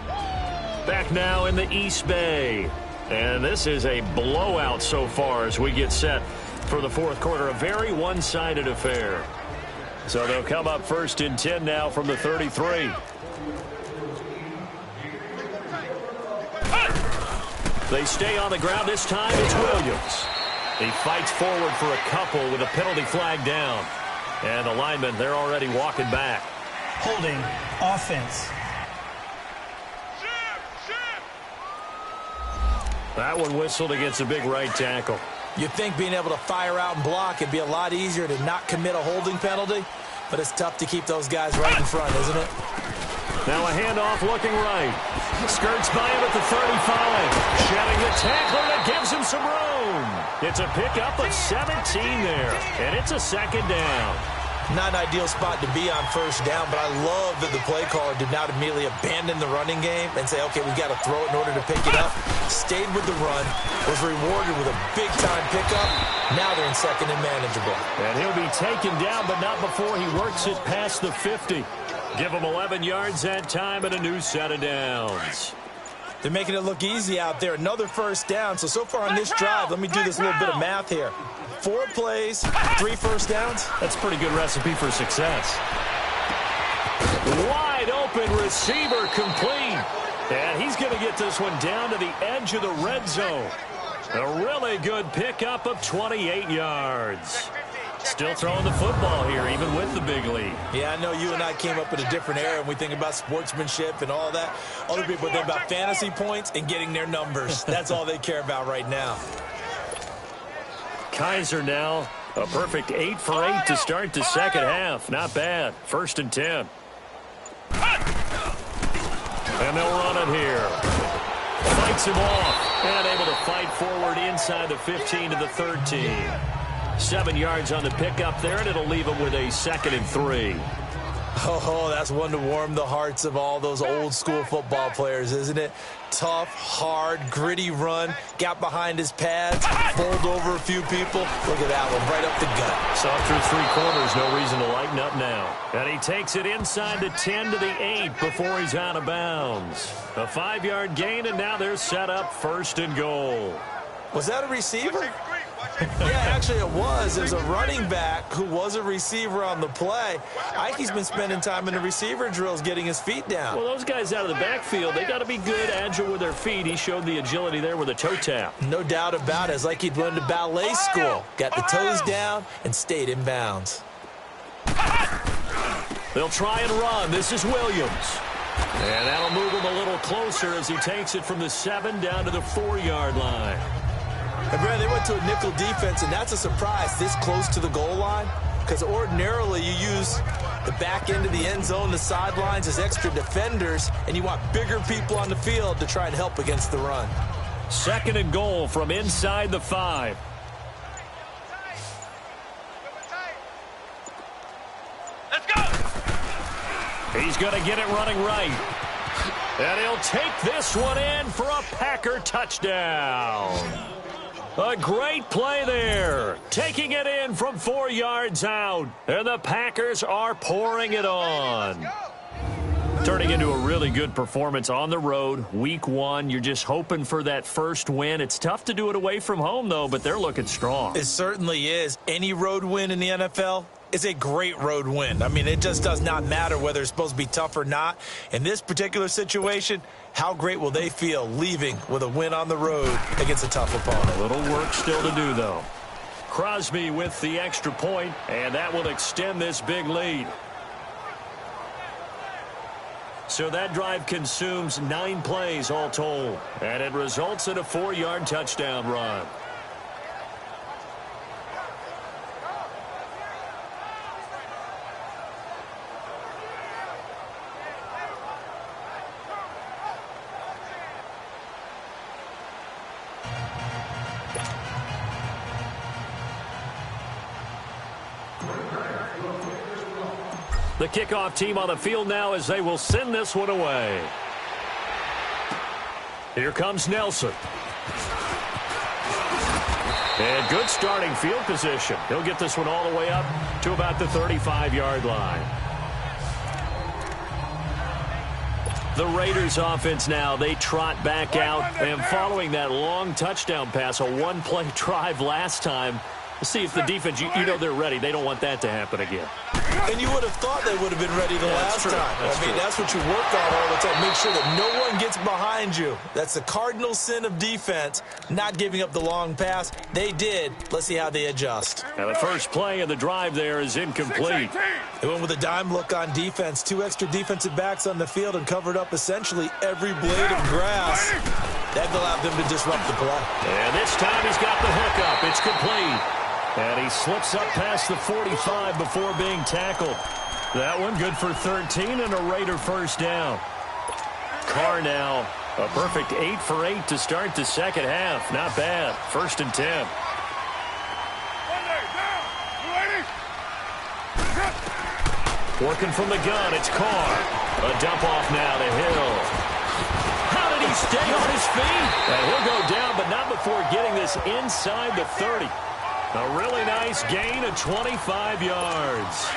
Back now in the East Bay. And this is a blowout so far as we get set for the fourth quarter. A very one-sided affair. So they'll come up 1st and 10 now from the 33. They stay on the ground. This time it's Williams. He fights forward for a couple with a penalty flag down. And the linemen, they're already walking back. Holding. Offense. That one whistled against a big right tackle. You'd think being able to fire out and block, it'd be a lot easier to not commit a holding penalty. But it's tough to keep those guys right in front, isn't it? Now a handoff looking right. Skirts by him at the 35. Shedding the tackler that gives him some room. It's a pickup of 17 there. And it's a second down. Not an ideal spot to be on first down, but I love that the play caller did not immediately abandon the running game and say, okay, we've got to throw it in order to pick it up. Stayed with the run, was rewarded with a big-time pickup. Now they're in second and manageable. And he'll be taken down, but not before he works it past the 50. Give him 11 yards that time and a new set of downs. They're making it look easy out there. Another first down. So far on this drive, let me do this little bit of math here. 4 plays, 3 first downs. That's a pretty good recipe for success. Wide open receiver complete. And he's going to get this one down to the edge of the red zone. A really good pickup of 28 yards. Still throwing the football here, even with the big lead. Yeah, I know you and I came up in a different era, and we think about sportsmanship and all that. Other people think about fantasy points and getting their numbers. That's all they care about right now. Kaiser now, a perfect 8 for 8 to start the second half. Not bad. 1st and 10. And they'll run it here. Fights him off. And able to fight forward inside the 15 to the 13. 7 yards on the pickup there, and it'll leave him with a 2nd and 3. Oh, that's one to warm the hearts of all those old-school football players, isn't it? Tough, hard, gritty run. Got behind his pads, bowled over a few people. Look at that one, right up the gut. Saw through 3 quarters, no reason to lighten up now. And he takes it inside the 10 to the 8 before he's out of bounds. A 5-yard gain, and now they're set up 1st and goal. Was that a receiver? Yeah, actually it was. There's a running back who was a receiver on the play. Ike's been spending time in the receiver drills getting his feet down. Well, those guys out of the backfield, they got to be good, agile with their feet. He showed the agility there with a toe tap. No doubt about it. It's like he'd learned to ballet school. Got the toes down and stayed in bounds. They'll try and run. This is Williams. And that'll move him a little closer as he takes it from the 7 down to the 4-yard line. And Brad, they went to a nickel defense, and that's a surprise this close to the goal line, because ordinarily you use the back end of the end zone, the sidelines as extra defenders, and you want bigger people on the field to try and help against the run. 2nd and goal from inside the 5. Let's go. He's going to get it running right. And he'll take this one in for a Packer touchdown. A great play there. Taking it in from 4 yards out. And the Packers are pouring it on. Turning into a really good performance on the road, week one. You're just hoping for that first win. It's tough to do it away from home, though, but they're looking strong. It certainly is. Any road win in the NFL is a great road win. I mean, it just does not matter whether it's supposed to be tough or not. In this particular situation, how great will they feel leaving with a win on the road against a tough opponent? A little work still to do, though. Crosby with the extra point, and that will extend this big lead. So that drive consumes 9 plays all told, and it results in a 4-yard touchdown run. The kickoff team on the field now as they will send this one away. Here comes Nelson. And good starting field position. He'll get this one all the way up to about the 35-yard line. The Raiders offense now, they trot back out. And following that long touchdown pass, a one-play drive last time, let's see if the defense, you know they're ready. They don't want that to happen again. And you would have thought they would have been ready the last time. That's what you work on all the time. Make sure that no one gets behind you. That's the cardinal sin of defense, not giving up the long pass. They did. Let's see how they adjust. Now the first play of the drive there is incomplete. They went with a dime look on defense. 2 extra defensive backs on the field and covered up essentially every blade of grass. That allowed them to disrupt the play. And this time he's got the hook up. It's complete. And he slips up past the 45 before being tackled. That one good for 13 and a Raider first down. Carr now a perfect 8 for 8 to start the second half. Not bad. 1st and 10. Working from the gun, it's Carr. A dump off now to Hill. How did he stay on his feet? And he'll go down, but not before getting this inside the 30. A really nice gain of 25 yards.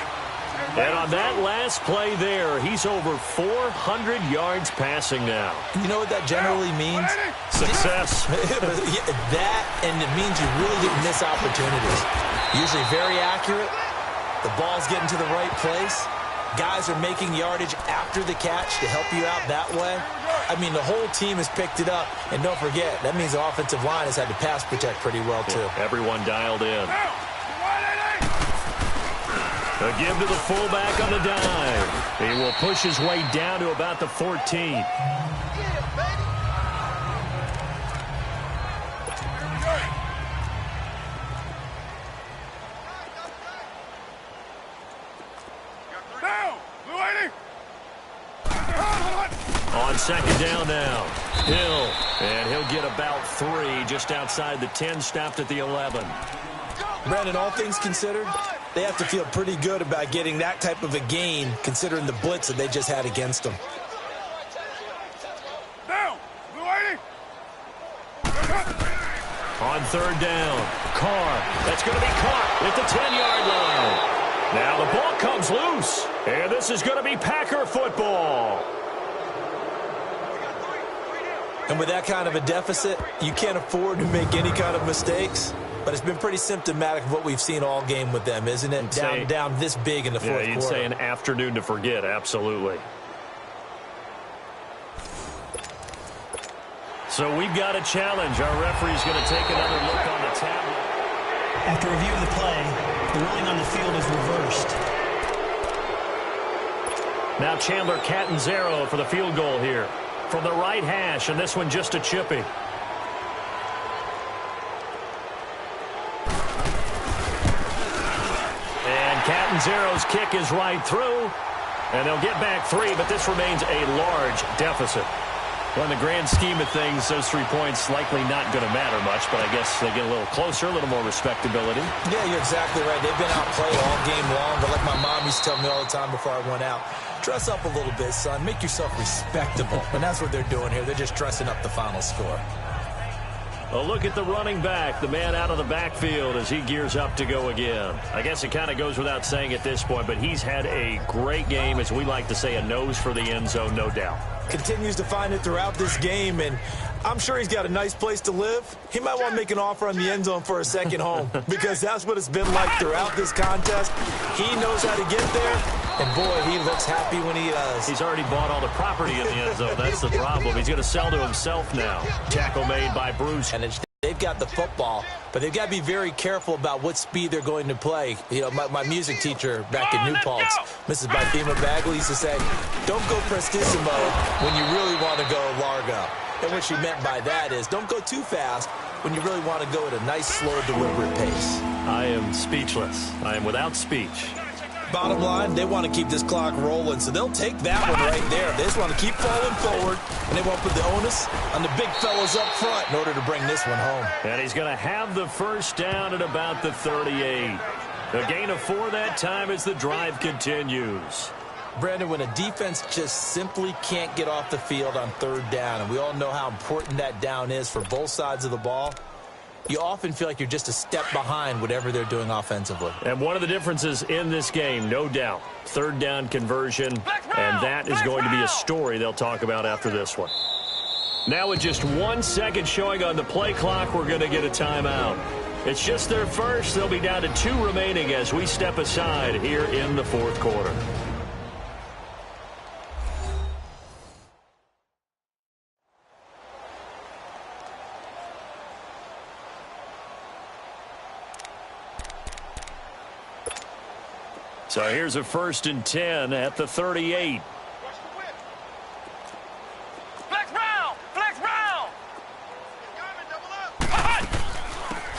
And on that last play there, he's over 400 yards passing now. You know what that generally means? Success. That, and it means you really didn't miss opportunities. Usually very accurate. The ball's getting to the right place. Guys are making yardage after the catch to help you out that way. I mean, the whole team has picked it up. And don't forget, that means the offensive line has had to pass protect pretty well, too. Yeah, everyone dialed in. A give to the fullback on the dive. He will push his way down to about the 14. On second down now, Hill, and he'll get about 3 just outside the 10, stopped at the 11. Brandon, all things considered, they have to feel pretty good about getting that type of a gain, considering the blitz that they just had against them. On third down, Carr, that's going to be caught at the 10-yard line. Now the ball comes loose, and this is going to be Packer football. And with that kind of a deficit, you can't afford to make any kind of mistakes. But it's been pretty symptomatic of what we've seen all game with them, isn't it? Down this big in the fourth quarter. You'd say an afternoon to forget, absolutely. So we've got a challenge. Our referee's going to take another look on the tablet. After review of the play, the ruling on the field is reversed. Now Chandler Catanzaro for the field goal here. From the right hash, and this one just a chipping. And Catanzaro's kick is right through. And they'll get back 3, but this remains a large deficit. Well, in the grand scheme of things, those 3 points likely not going to matter much, but I guess they get a little closer, a little more respectability. Yeah, you're exactly right. They've been outplayed all game long, but like my mom used to tell me all the time before I went out, dress up a little bit, son. Make yourself respectable. And that's what they're doing here. They're just dressing up the final score. A look at the running back, the man out of the backfield as he gears up to go again. I guess it kind of goes without saying at this point, but he's had a great game, as we like to say, a nose for the end zone, no doubt. Continues to find it throughout this game, and I'm sure he's got a nice place to live. He might want to make an offer on the end zone for a second home because that's what it's been like throughout this contest. He knows how to get there, and boy, he looks happy when he does. He's already bought all the property in the end zone. That's the problem. He's going to sell to himself now. Tackle made by Bruce. And they've got the football, but they've got to be very careful about what speed they're going to play. You know, my music teacher back in New Paltz, Mrs. Bythema Bagley, used to say, don't go prestissimo when you really want to go largo. And what she meant by that is don't go too fast when you really want to go at a nice, slow, deliberate pace. I am speechless. I am without speech. Bottom line, they want to keep this clock rolling, so they'll take that one right there. They just want to keep falling forward, and they won't put the onus on the big fellas up front in order to bring this one home. And he's going to have the first down at about the 38. A gain of 4 that time as the drive continues. Brandon, when a defense just simply can't get off the field on third down, and we all know how important that down is for both sides of the ball, you often feel like you're just a step behind whatever they're doing offensively. And one of the differences in this game, no doubt, third down conversion, and that is going to be a story they'll talk about after this one. Now with just 1 second showing on the play clock, we're going to get a timeout. It's just their first. They'll be down to 2 remaining as we step aside here in the fourth quarter. So here's a 1st and 10 at the 38. Flex round! Flex round!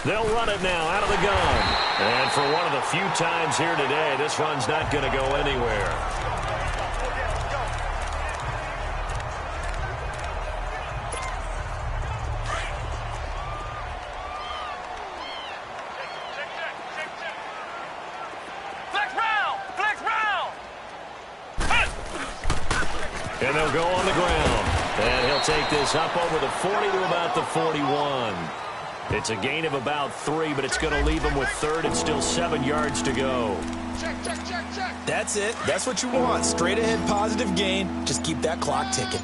They'll run it now out of the gun. And for one of the few times here today, this run's not going to go anywhere. And they'll go on the ground. And he'll take this up over the 40 to about the 41. It's a gain of about 3, but it's going to leave him with 3rd and still 7 yards to go. Check. That's it. That's what you want. Straight ahead positive gain. Just keep that clock ticking.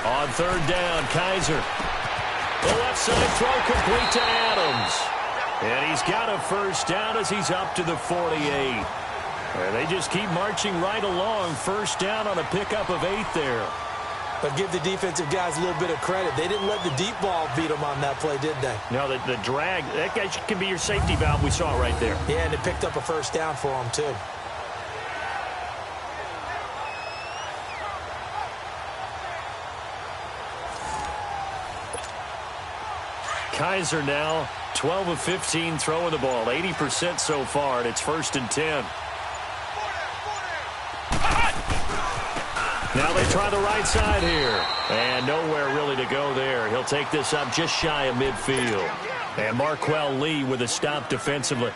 On 3rd down, Kaiser. The left side throw complete to Adams. And he's got a first down as he's up to the 48. And they just keep marching right along. First down on a pickup of 8 there. But give the defensive guys a little bit of credit. They didn't let the deep ball beat them on that play, did they? No, the drag, that guy can be your safety valve. We saw it right there. Yeah, and it picked up a first down for them, too. Kaiser now 12 of 15 throwing the ball, 80% so far, and it's 1st and 10. Now they try the right side here, and nowhere really to go there. He'll take this up just shy of midfield. And Marquell Lee with a stop defensively.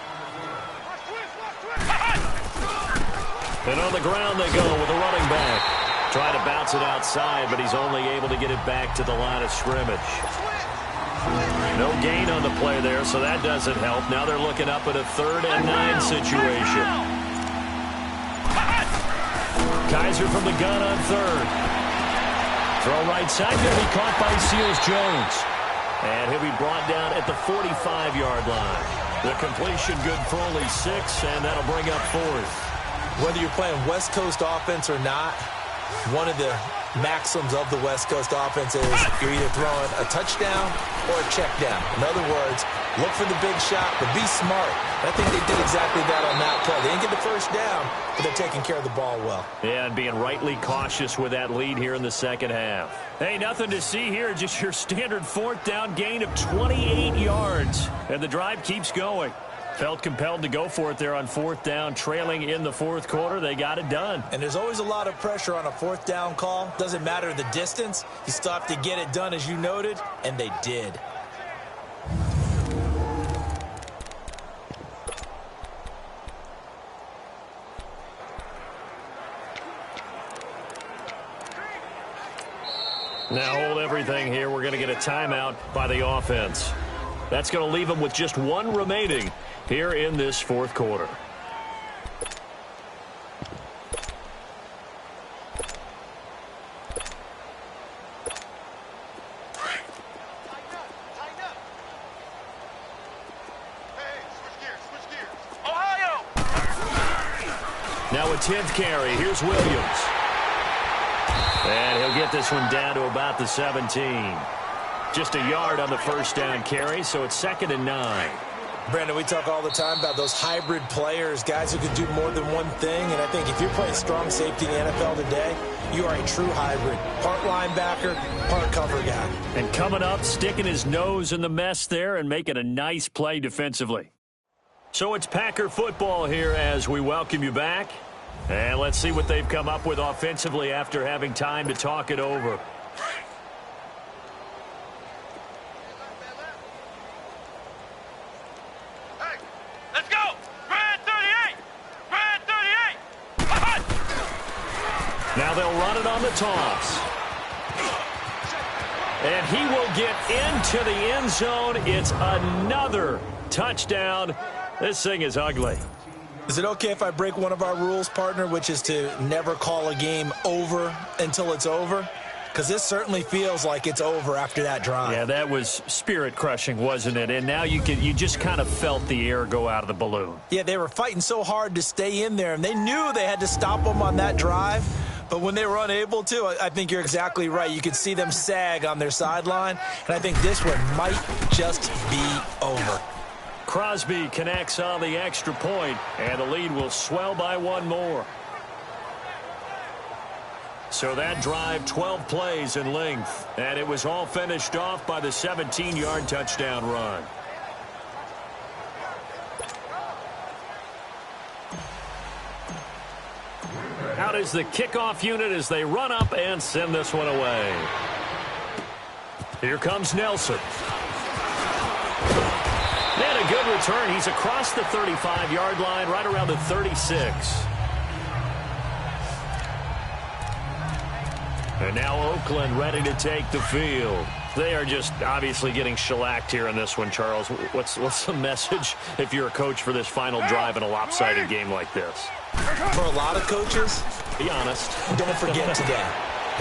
And on the ground they go with the running back. Trying to bounce it outside, but he's only able to get it back to the line of scrimmage. No gain on the play there, so that doesn't help. Now they're looking up at a 3rd and 9 situation. Kaiser from the gun on 3rd. Throw right side, going to be caught by Seals-Jones. And he'll be brought down at the 45-yard line. The completion good for only 6, and that'll bring up 4th. Whether you're playing West Coast offense or not, one of the maxims of the West Coast offense is you're either throwing a touchdown or a check down. In other words, look for the big shot, but be smart. And I think they did exactly that on that play. They didn't get the first down, but they're taking care of the ball well. Yeah, and being rightly cautious with that lead here in the second half. Hey, nothing to see here. Just your standard 4th down gain of 28 yards. And the drive keeps going. Felt compelled to go for it there on 4th down, trailing in the 4th quarter. They got it done. And there's always a lot of pressure on a 4th down call. Doesn't matter the distance. You still have to get it done, as you noted, and they did. Now hold everything here. We're going to get a timeout by the offense. That's going to leave them with just one remaining here in this fourth quarter. Now a 10th carry. Here's Williams. And he'll get this one down to about the 17. Just a yard on the first down carry, so it's 2nd and 9. Brandon, we talk all the time about those hybrid players, guys who can do more than one thing. And I think if you're playing strong safety in the NFL today, you are a true hybrid. Part linebacker, part cover guy. And coming up, sticking his nose in the mess there and making a nice play defensively. So it's Packer football here as we welcome you back. And let's see what they've come up with offensively after having time to talk it over. Hey, let's go! Brad 38! Brad 38! Now they'll run it on the toss. And he will get into the end zone. It's another touchdown. This thing is ugly. Is it okay if I break one of our rules, partner, which is to never call a game over until it's over? Because this certainly feels like it's over after that drive. Yeah, that was spirit-crushing, wasn't it? And now you just kind of felt the air go out of the balloon. Yeah, they were fighting so hard to stay in there, and they knew they had to stop them on that drive. But when they were unable to, I think you're exactly right. You could see them sag on their sideline, and I think this one might just be over. Crosby connects on the extra point, and the lead will swell by one more. So that drive, 12 plays in length, and it was all finished off by the 17-yard touchdown run. Out is the kickoff unit as they run up and send this one away. Here comes Nelson. And a good return. He's across the 35-yard line, right around the 36. And now Oakland ready to take the field. They are just obviously getting shellacked here in this one, Charles. What's the message if you're a coach for this final drive in a lopsided game like this? For a lot of coaches, be honest. Don't forget today.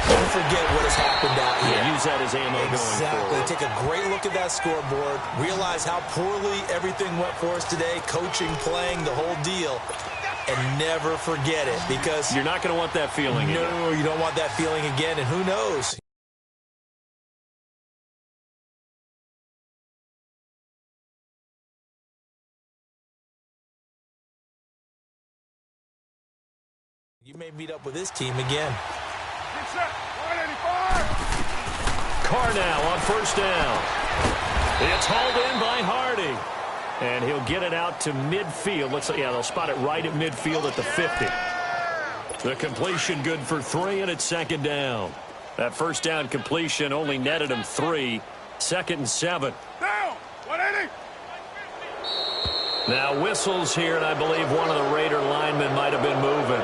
Don't forget what has happened out here. Yeah, use that as ammo going forward. Take a great look at that scoreboard. Realize how poorly everything went for us today. Coaching, playing, the whole deal. And never forget it, because you're not going to want that feeling again. No, you don't want that feeling again, and who knows? You may meet up with this team again. Carr now on first down. It's hauled in by Hardy. And he'll get it out to midfield. They'll spot it right at midfield at the 50. The completion good for 3, and it's 2nd down. That first down completion only netted him 3. 2nd and 7. Down! 180! Now whistles here, and I believe one of the Raider linemen might have been moving.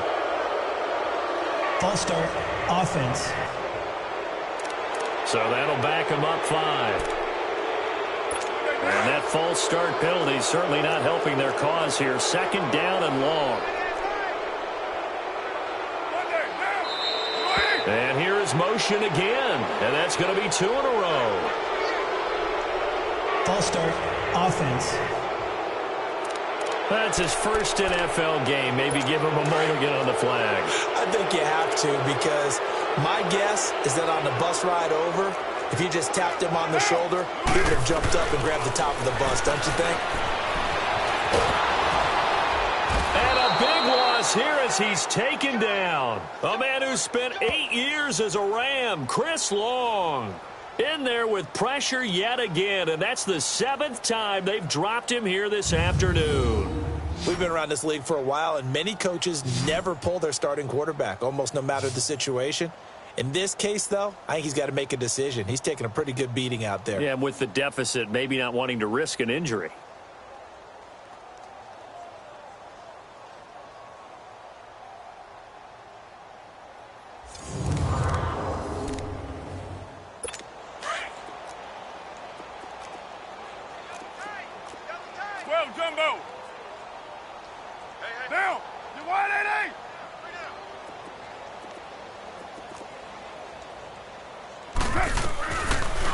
False start, offense. So that'll back him up 5. And that false start penalty certainly not helping their cause here. 2nd down and long. And here is motion again. And that's going to be 2 in a row. False start, offense. That's his first NFL game. Maybe give him a mulligan on the flag. I think you have to, because my guess is that on the bus ride over, if you just tapped him on the shoulder, he would have jumped up and grabbed the top of the bus, don't you think? And a big loss here as he's taken down. A man who spent 8 years as a Ram, Chris Long, in there with pressure yet again. And that's the 7th time they've dropped him here this afternoon. We've been around this league for a while, and many coaches never pull their starting quarterback, almost no matter the situation. In this case, though, I think he's got to make a decision. He's taking a pretty good beating out there. Yeah, and with the deficit, maybe not wanting to risk an injury.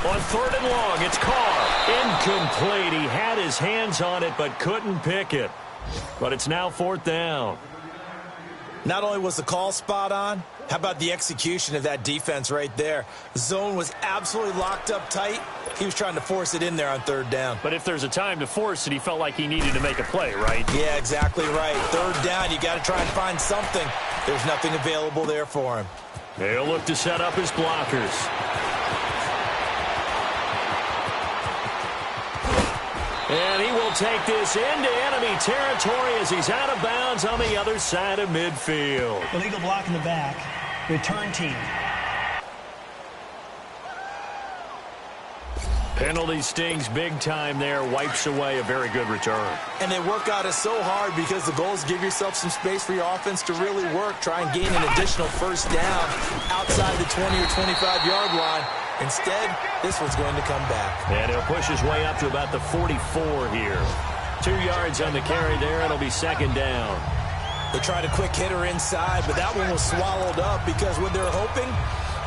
On 3rd and long, it's Carr. Incomplete. He had his hands on it but couldn't pick it. But it's now 4th down. Not only was the call spot on, how about the execution of that defense right there? The zone was absolutely locked up tight. He was trying to force it in there on 3rd down. But if there's a time to force it, he felt like he needed to make a play, right? Yeah, exactly right. 3rd down, you got to try and find something. There's nothing available there for him. They'll look to set up his blockers. And he will take this into enemy territory as he's out of bounds on the other side of midfield. Illegal block in the back. Return team. Penalty stings big time there. Wipes away a very good return. And they work out it so hard because the goal is give yourself some space for your offense to really work. Try and gain an additional 1st down outside the 20 or 25-yard line. Instead, this one's going to come back. And he'll push his way up to about the 44 here. 2 yards on the carry there. It'll be 2nd down. They tried a quick hitter inside, but that one was swallowed up because what they're hoping,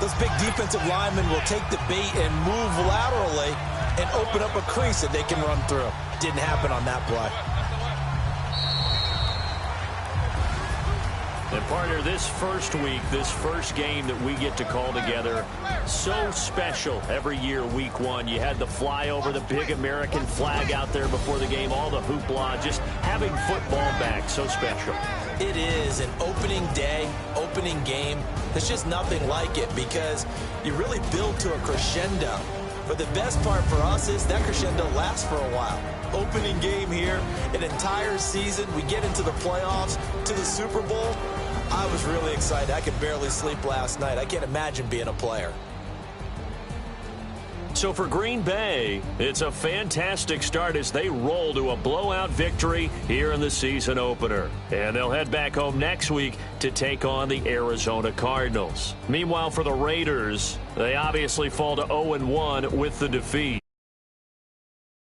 those big defensive linemen will take the bait and move laterally and open up a crease that they can run through. Didn't happen on that play. And partner, this first week, this first game that we get to call together, so special every year, week 1. You had the flyover, the big American flag out there before the game, all the hoopla, just having football back, so special. It is an opening day, opening game. There's just nothing like it because you really build to a crescendo. But the best part for us is that crescendo lasts for a while. Opening game here, an entire season. We get into the playoffs, to the Super Bowl. I was really excited. I could barely sleep last night. I can't imagine being a player. So for Green Bay, it's a fantastic start as they roll to a blowout victory here in the season opener. And they'll head back home next week to take on the Arizona Cardinals. Meanwhile, for the Raiders, they obviously fall to 0-1 with the defeat.